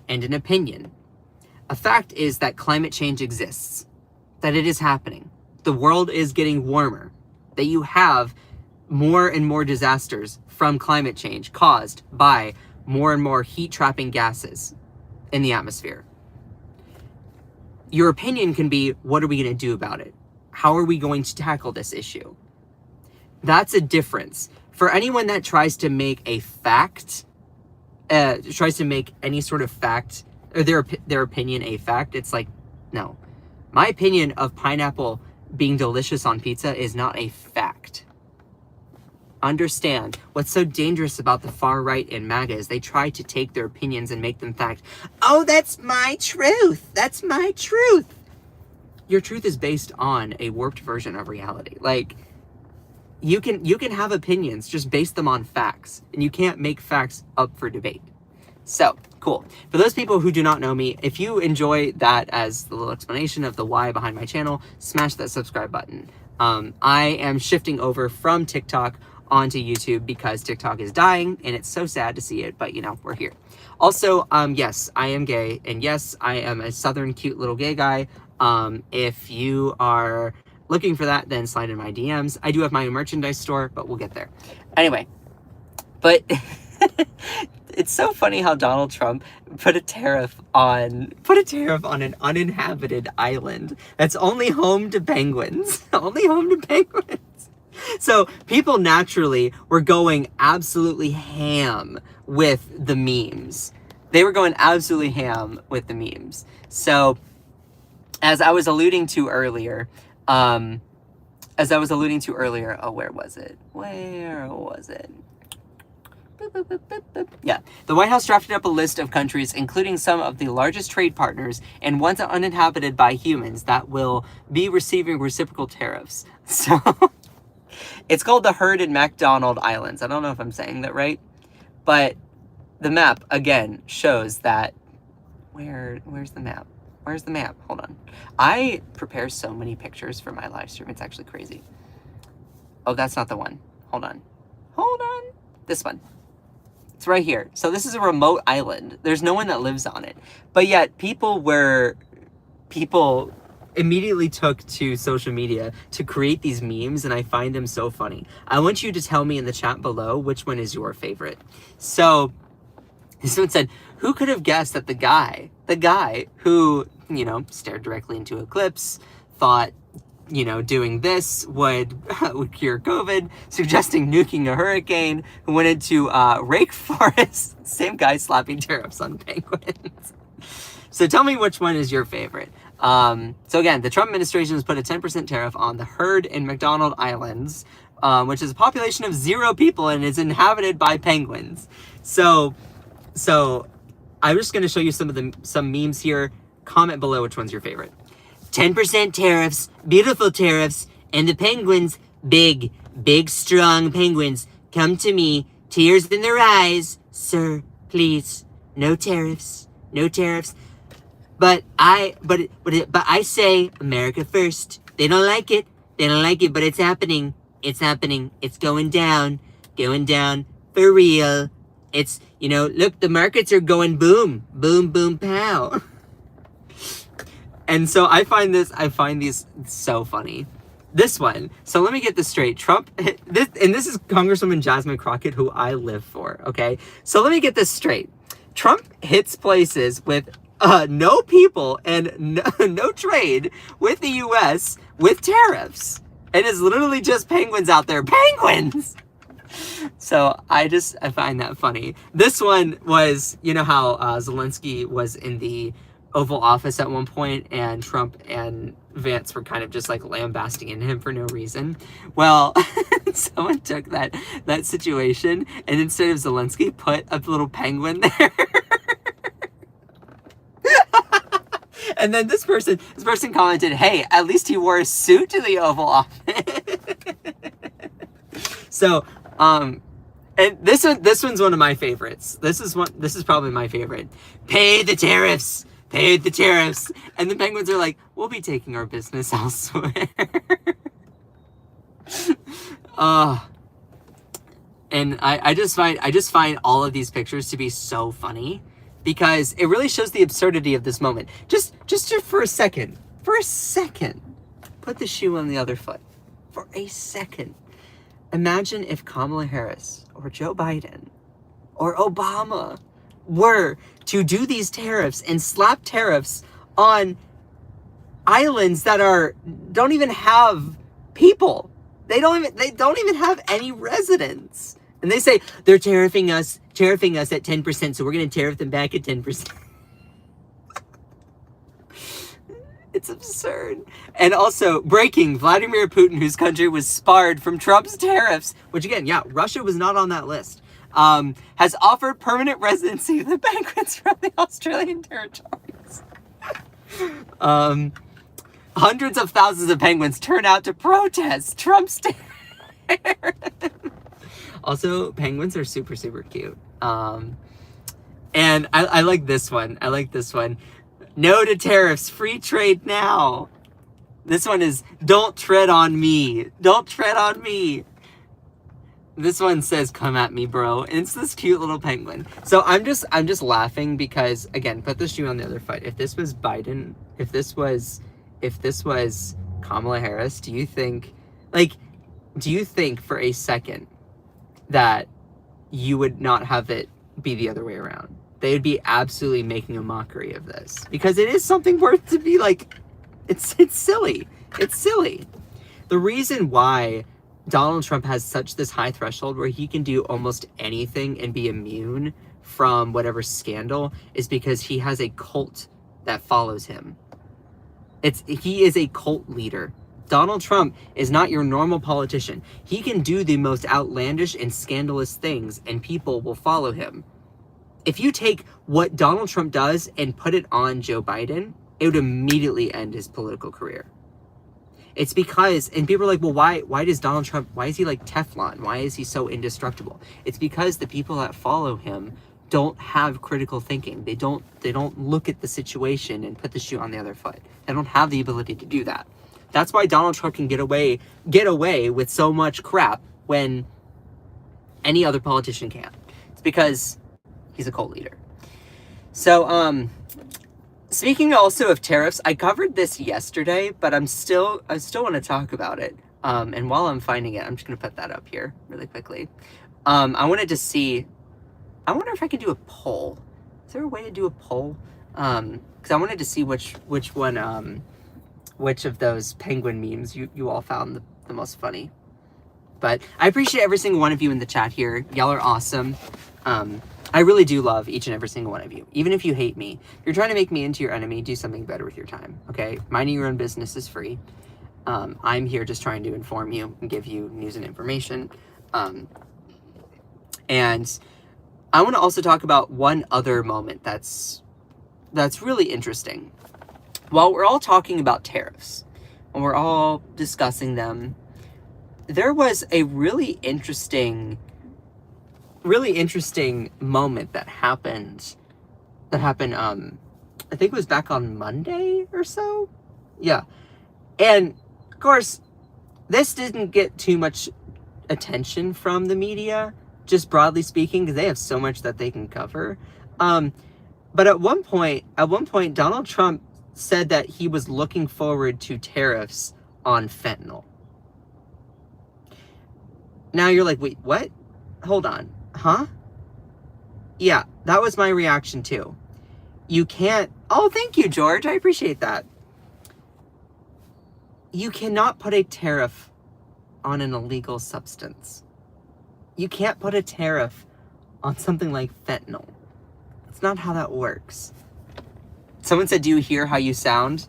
Speaker 1: and an opinion. A fact is that climate change exists, that it is happening. The world is getting warmer, that you have more and more disasters from climate change caused by more and more heat-trapping gases in the atmosphere. Your opinion can be, what are we going to do about it? How are we going to tackle this issue? That's a difference. For anyone that tries to make a fact, tries to make any sort of fact, or their opinion a fact, it's like, no. My opinion of pineapple being delicious on pizza is not a fact. Understand, what's so dangerous about the far right and MAGA is they try to take their opinions and make them fact. Oh, that's my truth. That's my truth. Your truth is based on a warped version of reality. Like, you can have opinions, just base them on facts, and you can't make facts up for debate. So, cool. For those people who do not know me, if you enjoy that as the little explanation of the why behind my channel, smash that subscribe button. I am shifting over from TikTok onto YouTube because TikTok is dying, and it's so sad to see it, but you know, we're here. Also, yes, I am gay, and yes, I am a southern cute little gay guy. If you are looking for that, then slide in my DMs. I do have my own merchandise store, but we'll get there. Anyway, but it's so funny how Donald Trump put a tariff on an uninhabited island that's only home to penguins. Only home to penguins. So people naturally were going absolutely ham with the memes. They were going absolutely ham with the memes. So as I was alluding to earlier, oh, where was it? Yeah, the White House drafted up a list of countries, including some of the largest trade partners and ones uninhabited by humans, that will be receiving reciprocal tariffs. So, it's called the Heard and MacDonald Islands. I don't know if I'm saying that right, but the map, again, shows that, where's the map? Where's the map? Hold on. I prepare so many pictures for my live stream. It's actually crazy. Oh, that's not the one. Hold on. This one. It's right here. So this is a remote island. There's no one that lives on it. But yet people immediately took to social media to create these memes, and I find them so funny. I want you to tell me in the chat below which one is your favorite. So this one said, who could have guessed that the guy who, you know, stared directly into eclipse, thought, you know, doing this would cure COVID, suggesting nuking a hurricane, who went into rake forest, same guy slapping tariffs on penguins. So tell me which one is your favorite. So again, the Trump administration has put a 10% tariff on the Heard and MacDonald Islands, which is a population of 0 people and is inhabited by penguins. So I'm just going to show you some memes here. Comment below which one's your favorite. 10% tariffs, beautiful tariffs, and the penguins, big, strong penguins, come to me, tears in their eyes. Sir, please, no tariffs, no tariffs. But I say America first. They don't like it, but it's happening. It's happening. It's going down for real. It's, you know, look, the markets are going boom, boom, boom, pow. And so I find these so funny. This one, so let me get this straight. Trump, this is Congresswoman Jasmine Crockett, who I live for, okay? So let me get this straight. Trump hits places with no people and no trade with the U.S. with tariffs. It is literally just penguins out there. Penguins! So I find that funny. This one was, you know how Zelensky was in the Oval Office at one point and Trump and Vance were kind of just like lambasting him for no reason. Well, someone took that situation and instead of Zelensky put a little penguin there. And then this person commented, hey, at least he wore a suit to the Oval Office. So, and this one's one of my favorites. This is probably my favorite. Pay the tariffs. Pay the tariffs. And the penguins are like, we'll be taking our business elsewhere. And I just find all of these pictures to be so funny because it really shows the absurdity of this moment. Just for a second, put the shoe on the other foot. For a second. Imagine if Kamala Harris or Joe Biden or Obama were to do these tariffs and slap tariffs on islands that don't even have people. They don't even have any residents. And they say they're tariffing us at 10%, so we're going to tariff them back at 10%. It's absurd. And also, breaking, Vladimir Putin, whose country was sparred from Trump's tariffs, which again, yeah, Russia was not on that list, has offered permanent residency to the penguins from the Australian territories. Hundreds of thousands of penguins turn out to protest Trump's tariff. Also, penguins are super, super cute. And I like this one. No to tariffs, free trade now. This one is, don't tread on me. Don't tread on me. This one says, come at me, bro. And it's this cute little penguin. So I'm just laughing because, again, put the shoe on the other foot. If this was Biden, if this was Kamala Harris, do you think for a second that you would not have it be the other way around? They would be absolutely making a mockery of this because it is something worth to be like, it's silly. It's silly. The reason why Donald Trump has this high threshold where he can do almost anything and be immune from whatever scandal is because he has a cult that follows him. He is a cult leader. Donald Trump is not your normal politician. He can do the most outlandish and scandalous things and people will follow him. If you take what Donald Trump does and put it on Joe Biden, it would immediately end his political career. It's because, and people are like, well, why does Donald Trump, why is he like Teflon? Why is he so indestructible? It's because the people that follow him don't have critical thinking. They don't look at the situation and put the shoe on the other foot. They don't have the ability to do that. That's why Donald Trump can get away with so much crap when any other politician can't. It's because he's a cult leader. So, speaking also of tariffs, I covered this yesterday, but I still want to talk about it. And while I'm finding it, I'm just going to put that up here really quickly. I wanted to see, I wonder if I can do a poll. Is there a way to do a poll? Because I wanted to see which of those penguin memes you all found the most funny. But I appreciate every single one of you in the chat here. Y'all are awesome. I really do love each and every single one of you. Even if you hate me, if you're trying to make me into your enemy, do something better with your time, okay? Minding your own business is free. I'm here just trying to inform you and give you news and information. And I want to also talk about one other moment that's really interesting. While we're all talking about tariffs, when we're all discussing them, there was a really interesting moment that happened, I think it was back on Monday or so. Yeah. And of course, this didn't get too much attention from the media, just broadly speaking, because they have so much that they can cover. But at one point, Donald Trump said that he was looking forward to tariffs on fentanyl. Now you're like, wait, what? Hold on. Huh? Yeah, that was my reaction too. You can't... Oh, thank you, George. I appreciate that. You cannot put a tariff on an illegal substance. You can't put a tariff on something like fentanyl. It's not how that works. Someone said, do you hear how you sound?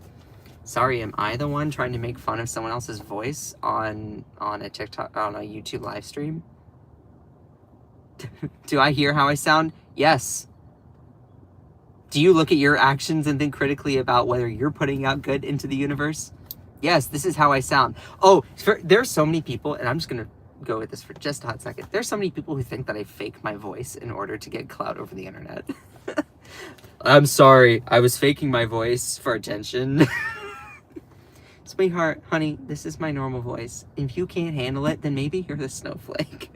Speaker 1: Sorry, am I the one trying to make fun of someone else's voice on a TikTok, on a YouTube live stream? Do I hear how I sound? Yes. Do you look at your actions and think critically about whether you're putting out good into the universe? Yes, this is how I sound. Oh, there's so many people, and I'm just going to go with this for just a hot second. There's so many people who think that I fake my voice in order to get clout over the internet. I'm sorry, I was faking my voice for attention. Sweetheart, honey, this is my normal voice. If you can't handle it, then maybe you're the snowflake.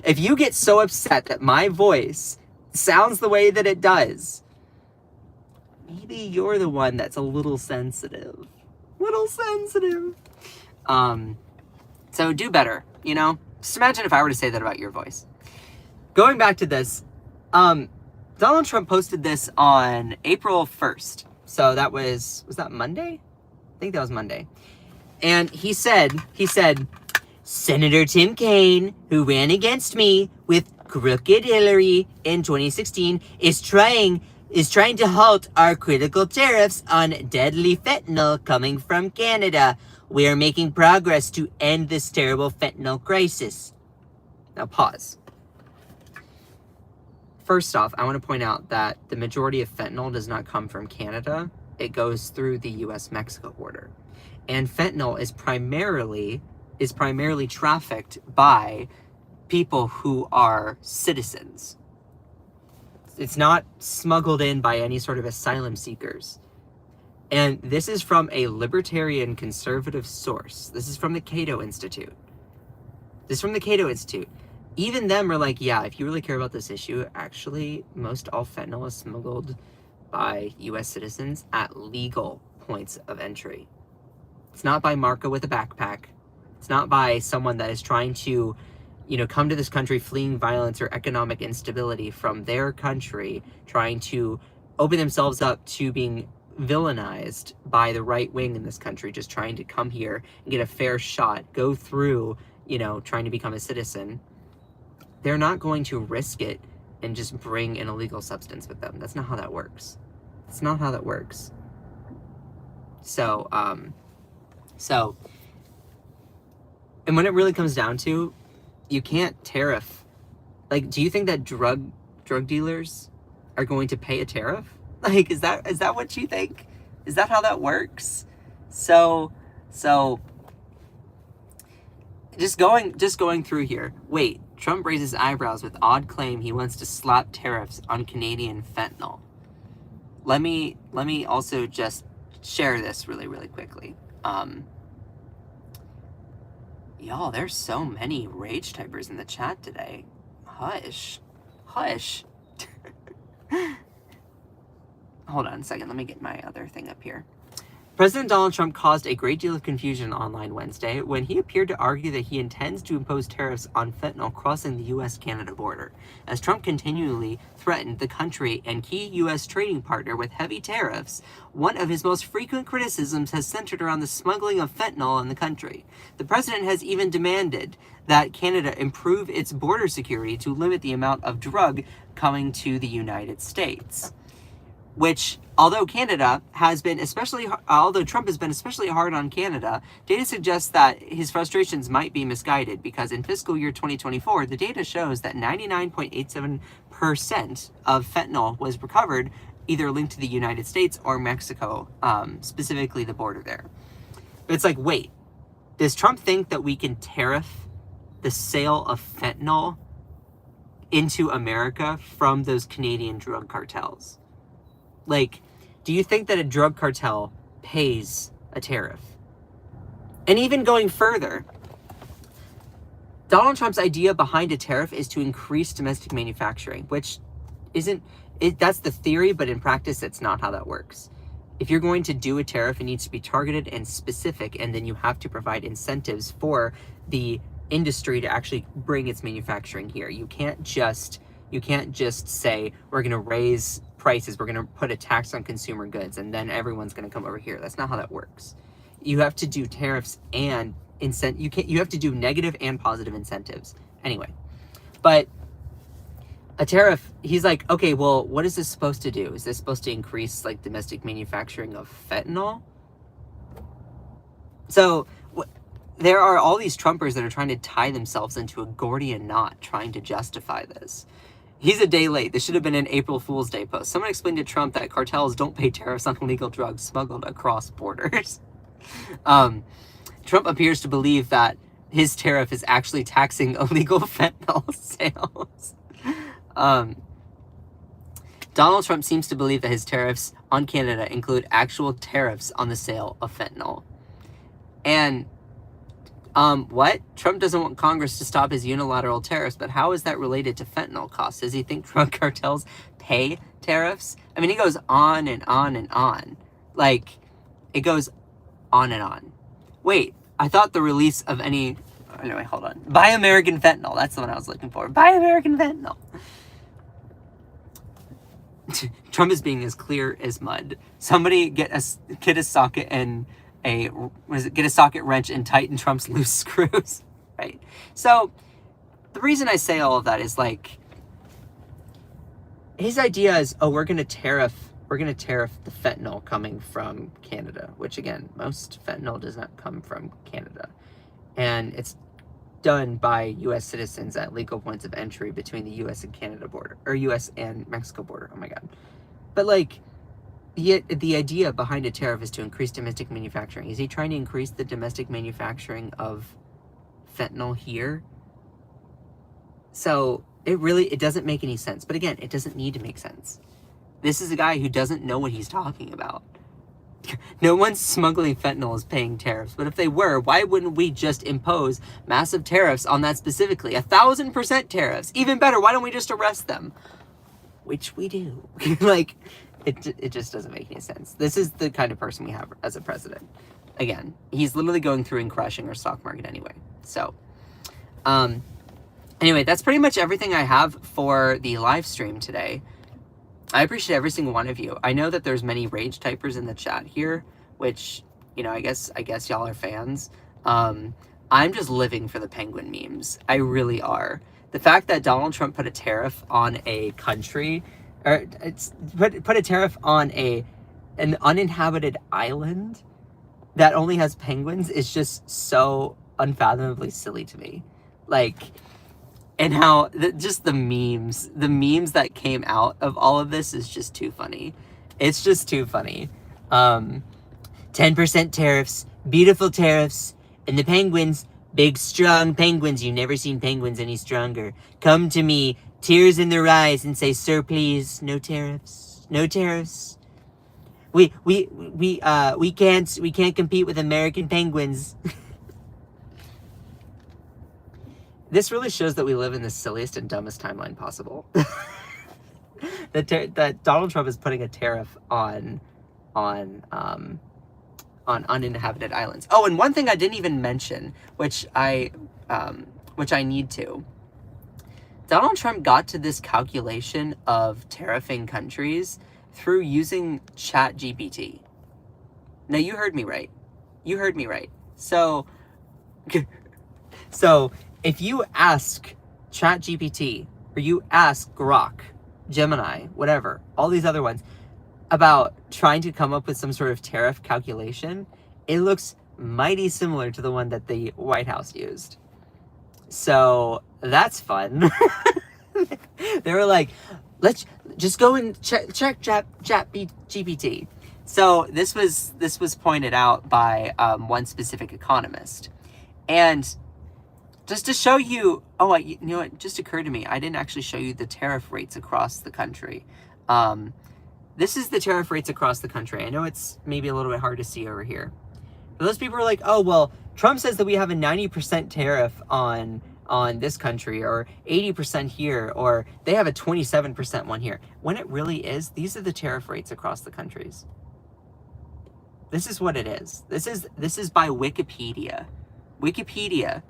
Speaker 1: If you get so upset that my voice sounds the way that it does, maybe you're the one that's a little sensitive. So do better, you know? Just imagine if I were to say that about your voice. Going back to this, Donald Trump posted this on April 1st. So that was that Monday? I think that was Monday. And he said, Senator Tim Kaine, who ran against me with crooked Hillary in 2016, is trying to halt our critical tariffs on deadly fentanyl coming from Canada. We are making progress to end this terrible fentanyl crisis. Now pause. First off, I want to point out that the majority of fentanyl does not come from Canada. It goes through the US-Mexico border. And fentanyl is primarily trafficked by people who are citizens. It's not smuggled in by any sort of asylum seekers. And this is from a libertarian conservative source. This is from the Cato Institute. Even them are like, yeah, if you really care about this issue, actually, most all fentanyl is smuggled by U.S. citizens at legal points of entry. It's not by Marco with a backpack. It's not by someone that is trying to, come to this country fleeing violence or economic instability from their country, trying to open themselves up to being villainized by the right wing in this country, just trying to come here and get a fair shot, go through, trying to become a citizen. They're not going to risk it and just bring an illegal substance with them. That's not how that works. It's not how that works. So, and when it really comes down to, you can't tariff. Like, do you think that drug dealers are going to pay a tariff? Like, is that what you think? Is that how that works? So just going through here. Wait, Trump raises eyebrows with odd claim he wants to slap tariffs on Canadian fentanyl. Let me also just share this really, really quickly. Y'all, there's so many rage typers in the chat today. Hush. Hold on a second, let me get my other thing up here. President Donald Trump caused a great deal of confusion online Wednesday when he appeared to argue that he intends to impose tariffs on fentanyl crossing the U.S.-Canada border, as Trump continually threatened the country and key U.S. trading partner with heavy tariffs. One of his most frequent criticisms has centered around the smuggling of fentanyl in the country. The president has even demanded that Canada improve its border security to limit the amount of drug coming to the United States. Which, although Trump has been especially hard on Canada, data suggests that his frustrations might be misguided because in fiscal year 2024, the data shows that 99.87% of fentanyl was recovered either linked to the United States or Mexico, specifically the border there. But it's like, wait, does Trump think that we can tariff the sale of fentanyl into America from those Canadian drug cartels? Like, do you think that a drug cartel pays a tariff? And even going further, Donald Trump's idea behind a tariff is to increase domestic manufacturing, which isn't it. That's the theory, but in practice, it's not how that works. If you're going to do a tariff, it needs to be targeted and specific, and then you have to provide incentives for the industry to actually bring its manufacturing here. You can't just say we're going to raise prices, we're going to put a tax on consumer goods, and then everyone's going to come over here. That's not how that works. You have to do tariffs and you have to do negative and positive incentives. Anyway, but a tariff, he's like, okay, well, what is this supposed to do? Is this supposed to increase like domestic manufacturing of fentanyl? So there are all these Trumpers that are trying to tie themselves into a Gordian knot trying to justify this. He's a day late. This should have been an April Fool's Day post. Someone explained to Trump that cartels don't pay tariffs on illegal drugs smuggled across borders. Trump appears to believe that his tariff is actually taxing illegal fentanyl sales. Donald Trump seems to believe that his tariffs on Canada include actual tariffs on the sale of fentanyl. And what? Trump doesn't want Congress to stop his unilateral tariffs, but how is that related to fentanyl costs? Does he think drug cartels pay tariffs? I mean, he goes on and on and on. Like, it goes on and on. Wait, I thought the release of any... Anyway, hold on. Buy American fentanyl. That's the one I was looking for. Buy American fentanyl. Trump is being as clear as mud. Somebody get a socket and get a socket wrench and tighten Trump's loose screws, right? So the reason I say all of that is like his idea is, oh, we're gonna tariff the fentanyl coming from Canada, which again, most fentanyl does not come from Canada, and it's done by U.S. citizens at legal points of entry between the U.S. and Canada border, or U.S. and Mexico border. Oh my God! But like, the idea behind a tariff is to increase domestic manufacturing. Is he trying to increase the domestic manufacturing of fentanyl here? So it doesn't make any sense. But again, it doesn't need to make sense. This is a guy who doesn't know what he's talking about. No one's smuggling fentanyl is paying tariffs, but if they were, why wouldn't we just impose massive tariffs on that specifically? 1,000% tariffs. Even better, why don't we just arrest them? Which we do. Like, it just doesn't make any sense. This is the kind of person we have as a president. Again, he's literally going through and crushing our stock market anyway. So, anyway, that's pretty much everything I have for the live stream today. I appreciate every single one of you. I know that there's many rage typers in the chat here, which, you know, I guess y'all are fans. I'm just living for the penguin memes. I really are. The fact that Donald Trump put a tariff on a country, or put a tariff on an uninhabited island that only has penguins is just so unfathomably silly to me. Like, and how just the memes that came out of all of this is just too funny. It's just too funny. 10% tariffs, beautiful tariffs, and the penguins, big strong penguins. You've never seen penguins any stronger. Come to me, tears in their eyes, and say, "Sir, please, no tariffs, no tariffs. We can't compete with American penguins." This really shows that we live in the silliest and dumbest timeline possible. that Donald Trump is putting a tariff on uninhabited islands. Oh, and one thing I didn't even mention, which I need to. Donald Trump got to this calculation of tariffing countries through using ChatGPT. Now, you heard me right. You heard me right. So if you ask ChatGPT, or you ask Grok, Gemini, whatever, all these other ones, about trying to come up with some sort of tariff calculation, it looks mighty similar to the one that the White House used. So that's fun. They were like, let's just go and check ChatGPT. So this was pointed out by one specific economist. And just to show you, you know what, just occurred to me, I didn't actually show you the tariff rates across the country. This is the tariff rates across the country. I know it's maybe a little bit hard to see over here. But those people are like, oh, well, Trump says that we have a 90% tariff on on this country, or 80% here, or they have a 27% one here. When it really is, these are the tariff rates across the countries. This is what it is. This is by Wikipedia. Wikipedia.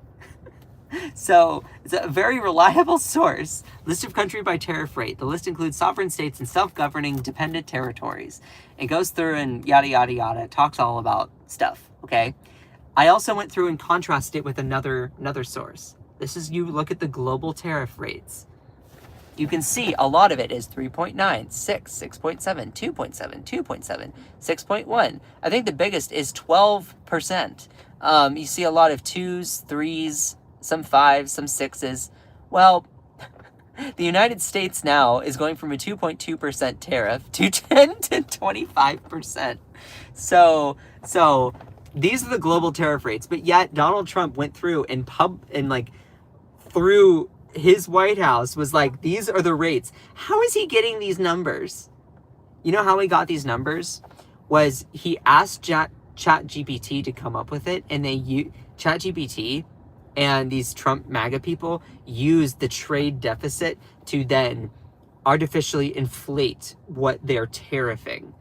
Speaker 1: So it's a very reliable source. List of country by tariff rate. The list includes sovereign states and self-governing dependent territories. It goes through and yada, yada, yada. It talks all about stuff, okay? I also went through and contrasted it with another source. This is, you look at the global tariff rates. You can see a lot of it is 3.9, 6, 6.7, 2.7, 2.7, 6.1. I think the biggest is 12%. You see a lot of 2s, 3s, some 5s, some 6s. Well, the United States now is going from a 2.2% tariff to 10 to 25%. So these are the global tariff rates, but yet Donald Trump went through and through his White House was like, these are the rates. How is he getting these numbers? You know how he got these numbers? Was he asked ChatGPT to come up with it, and ChatGPT and these Trump MAGA people use the trade deficit to then artificially inflate what they're tariffing.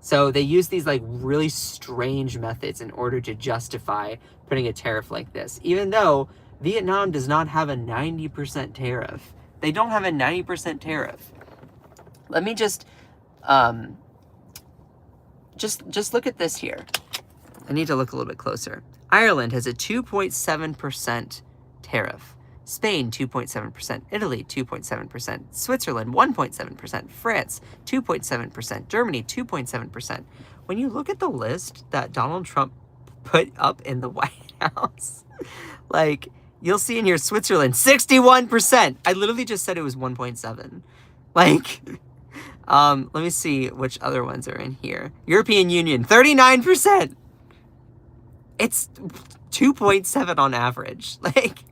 Speaker 1: So they use these like really strange methods in order to justify putting a tariff like this, even though Vietnam does not have a 90% tariff. They don't have a 90% tariff. Let me just look at this here. I need to look a little bit closer. Ireland has a 2.7% tariff. Spain, 2.7%. Italy, 2.7%. Switzerland, 1.7%. France, 2.7%. Germany, 2.7%. When you look at the list that Donald Trump put up in the White House, like, you'll see in here, Switzerland, 61%. I literally just said it was 1.7. Like, let me see which other ones are in here. European Union, 39%. It's 2.7 on average. Like,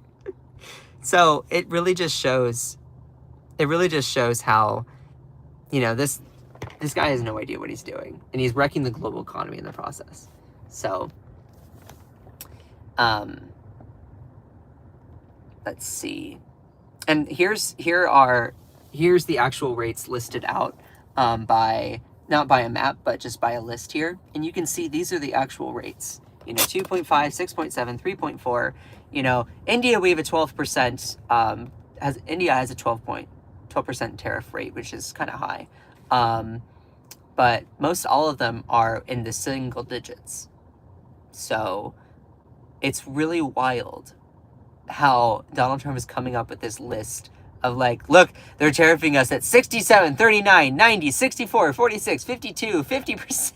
Speaker 1: so it really just shows how, you know, this guy has no idea what he's doing, and he's wrecking the global economy in the process. So, let's see. And here's the actual rates listed out by, not by a map, but just by a list here. And you can see these are the actual rates. You know, 2.5, 6.7, 3.4. You know, India, we have a 12%. India has a 12% tariff rate, which is kind of high. But most all of them are in the single digits. So it's really wild how Donald Trump is coming up with this list of like, look, they're tariffing us at 67, 39, 90, 64, 46, 52, 50%.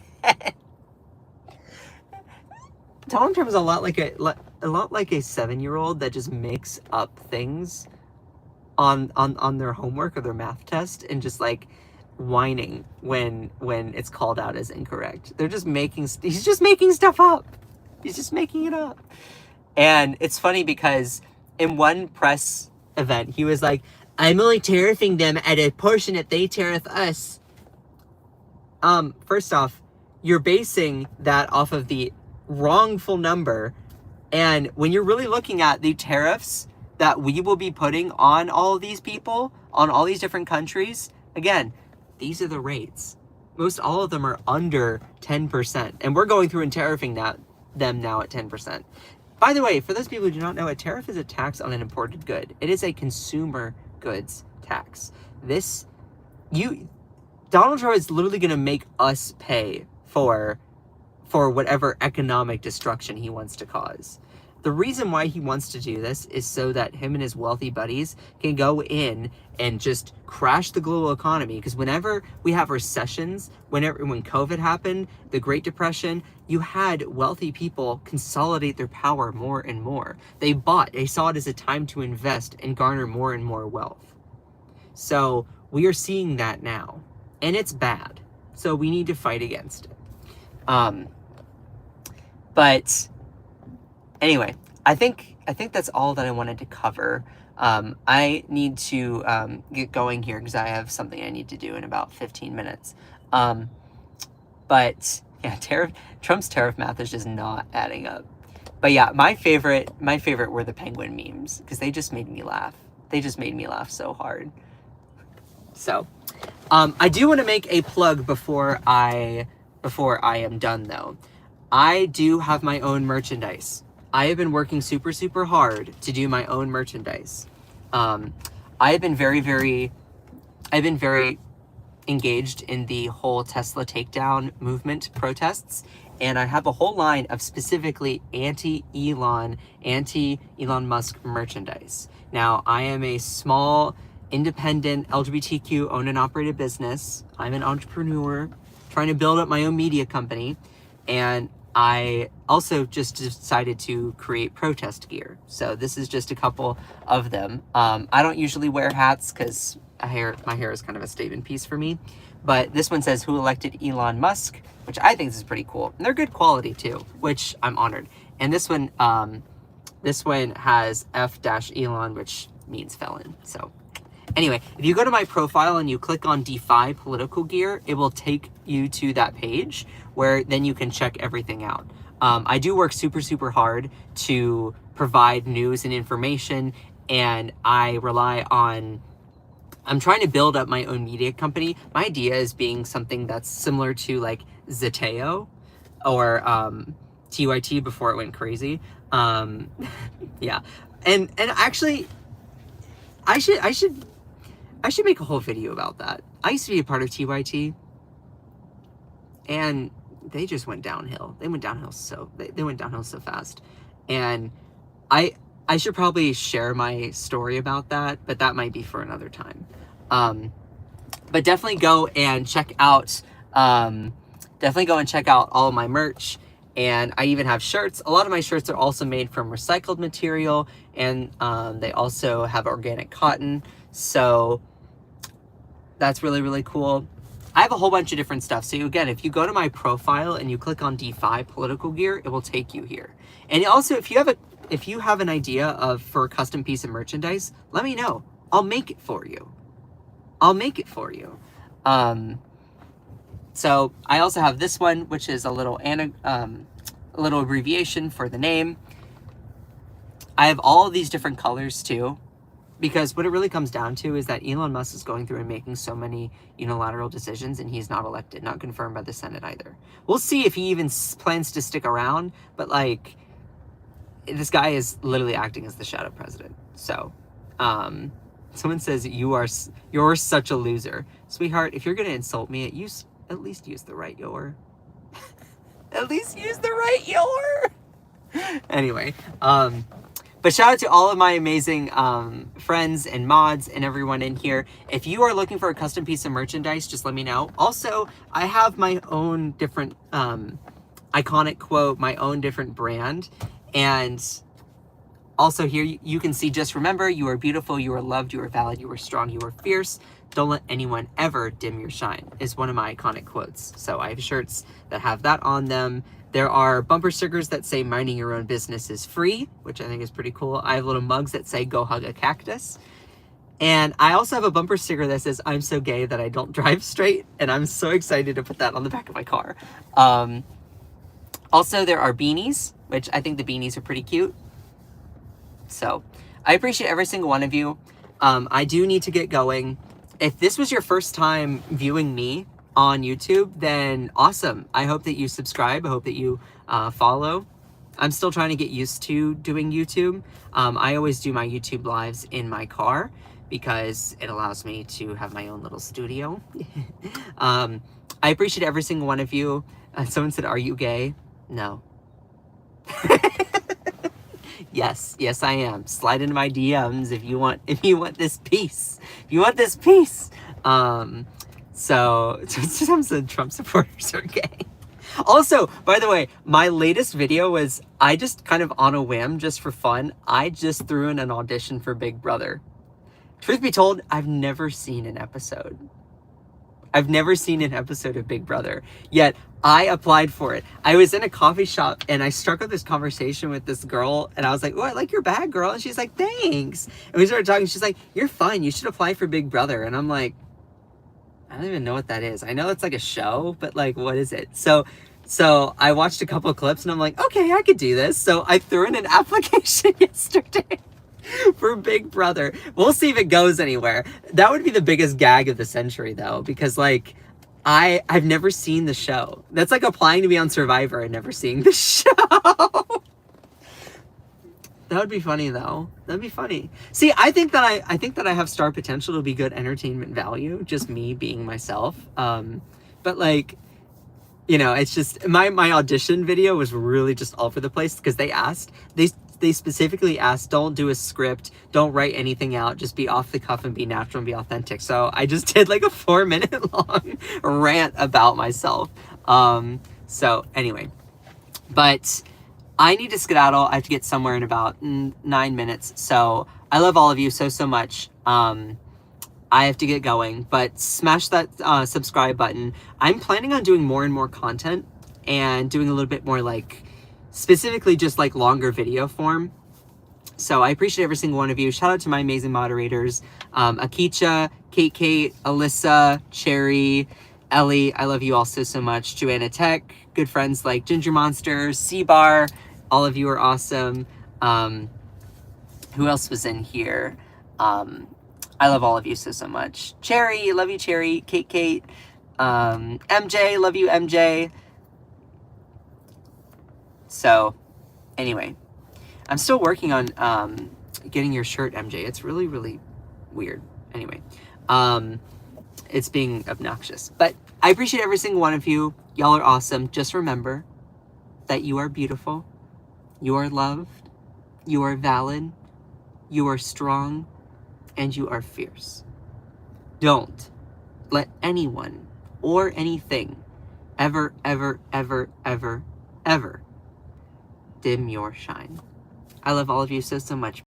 Speaker 1: Donald Trump is a lot like a 7-year-old that just makes up things on their homework or their math test, and just like whining when it's called out as incorrect. He's just making stuff up. He's just making it up. And it's funny because in one press event, he was like, I'm only tariffing them at a portion that they tariff us. First off, you're basing that off of the wrongful number. And when you're really looking at the tariffs that we will be putting on all of these people, on all these different countries, again, these are the rates. Most all of them are under 10%. And we're going through and tariffing them now at 10%. By the way, for those people who do not know, a tariff is a tax on an imported good. It is a consumer goods tax. Donald Trump is literally going to make us pay for whatever economic destruction he wants to cause. The reason why he wants to do this is so that him and his wealthy buddies can go in and just crash the global economy. Because whenever we have recessions, when COVID happened, the Great Depression, you had wealthy people consolidate their power more and more. They saw it as a time to invest and garner more and more wealth. So we are seeing that now, and it's bad. So we need to fight against it. But anyway, I think that's all that I wanted to cover. I need to get going here because I have something I need to do in about 15 minutes. But yeah, Trump's tariff math is just not adding up. But yeah, my favorite were the penguin memes, because they just made me laugh. They just made me laugh so hard. So, I do want to make a plug before I am done, though. I do have my own merchandise. I have been working super, super hard to do my own merchandise. I've been very engaged in the whole Tesla takedown movement protests, and I have a whole line of specifically anti-Elon Musk merchandise. Now, I am a small, independent, LGBTQ owned and operated business. I'm an entrepreneur trying to build up my own media company, and I also just decided to create protest gear. So this is just a couple of them. I don't usually wear hats because my hair is kind of a statement piece for me. But this one says, "Who elected Elon Musk?" which I think is pretty cool. And they're good quality too, which I'm honored. And this one has F-Elon, which means felon. So anyway, if you go to my profile and you click on Defy Political Gear, it will take you to that page where then you can check everything out. I do work super, super hard to provide news and information, and I'm trying to build up my own media company. My idea is being something that's similar to like Zeteo or TYT before it went crazy. Yeah. And actually, I should make a whole video about that. I used to be a part of TYT, and they just went downhill. They went downhill so fast. And I should probably share my story about that, but that might be for another time. But definitely go and check out all of my merch. And I even have shirts. A lot of my shirts are also made from recycled material, and they also have organic cotton. So that's really, really cool. I have a whole bunch of different stuff. So again, if you go to my profile and you click on Defy Political Gear, it will take you here. And also, if you have an idea for a custom piece of merchandise, let me know. I'll make it for you. So I also have this one, which is a little abbreviation for the name. I have all of these different colors too, because what it really comes down to is that Elon Musk is going through and making so many unilateral decisions, and he's not elected, not confirmed by the Senate either. We'll see if he even plans to stick around, but like, this guy is literally acting as the shadow president. So, someone says, you're such a loser. Sweetheart, if you're going to insult me, at least use the right your. At least use the right your. Anyway, but shout out to all of my amazing friends and mods and everyone in here. If you are looking for a custom piece of merchandise, just let me know. Also, I have my own different iconic quote, my own different brand. And also here you can see, just remember, you are beautiful, you are loved, you are valid, you are strong, you are fierce. Don't let anyone ever dim your shine, is one of my iconic quotes. So I have shirts that have that on them. There are bumper stickers that say minding your own business is free, which I think is pretty cool. I have little mugs that say go hug a cactus. And I also have a bumper sticker that says I'm so gay that I don't drive straight. And I'm so excited to put that on the back of my car. Also, there are beanies, which I think the beanies are pretty cute. So I appreciate every single one of you. I do need to get going. If this was your first time viewing me on YouTube, then awesome. I hope that you subscribe. I hope that you follow. I'm still trying to get used to doing YouTube. I always do my YouTube lives in my car because it allows me to have my own little studio. I appreciate every single one of you. Someone said, "Are you gay?" No. Yes, I am. Slide into my DMs if you want this piece. If you want this piece. So some said Trump supporters are gay. Also, by the way, my latest video was, I just kind of on a whim, just for fun, I just threw in an audition for Big Brother. Truth be told, I've never seen an episode. I've never seen an episode of Big Brother, yet I applied for it. I was in a coffee shop and I struck up this conversation with this girl, and I was like, "Oh, I like your bag, girl." And she's like, "Thanks." And we started talking. She's like, "You're fine. You should apply for Big Brother." And I'm like, I don't even know what that is. I know it's like a show, but like, what is it? So So I watched a couple clips and I'm like, okay, I could do this. So I threw in an application yesterday for Big Brother. We'll see if it goes anywhere. That would be the biggest gag of the century, though, because like I've never seen the show. That's like applying to be on Survivor and never seeing the show. That would be funny, though. That'd be funny. See, I think that I have star potential to be good entertainment value. Just me being myself. But like, you know, it's just my audition video was really just all over the place because they specifically asked, don't do a script, don't write anything out, just be off the cuff and be natural and be authentic. So I just did like a 4-minute long rant about myself. So anyway, but I need to skedaddle. I have to get somewhere in about 9 minutes. So I love all of you so much. I have to get going, but smash that subscribe button. I'm planning on doing more and more content and doing a little bit more like specifically just like longer video form. So I appreciate every single one of you. Shout out to my amazing moderators, Akicha, Kate, Alyssa, Cherry, Ellie. I love you all so much. Joanna Tech, good friends like Ginger Monster, C-Bar. All of you are awesome. Who else was in here? I love all of you so much. Cherry, love you, Cherry. Kate, MJ, love you, MJ. So, anyway, I'm still working on getting your shirt, MJ. It's really weird. Anyway, it's being obnoxious. But I appreciate every single one of you. Y'all are awesome. Just remember that you are beautiful. You are loved. You are valid. You are strong. And you are fierce. Don't let anyone or anything ever dim your shine. I love all of you so much.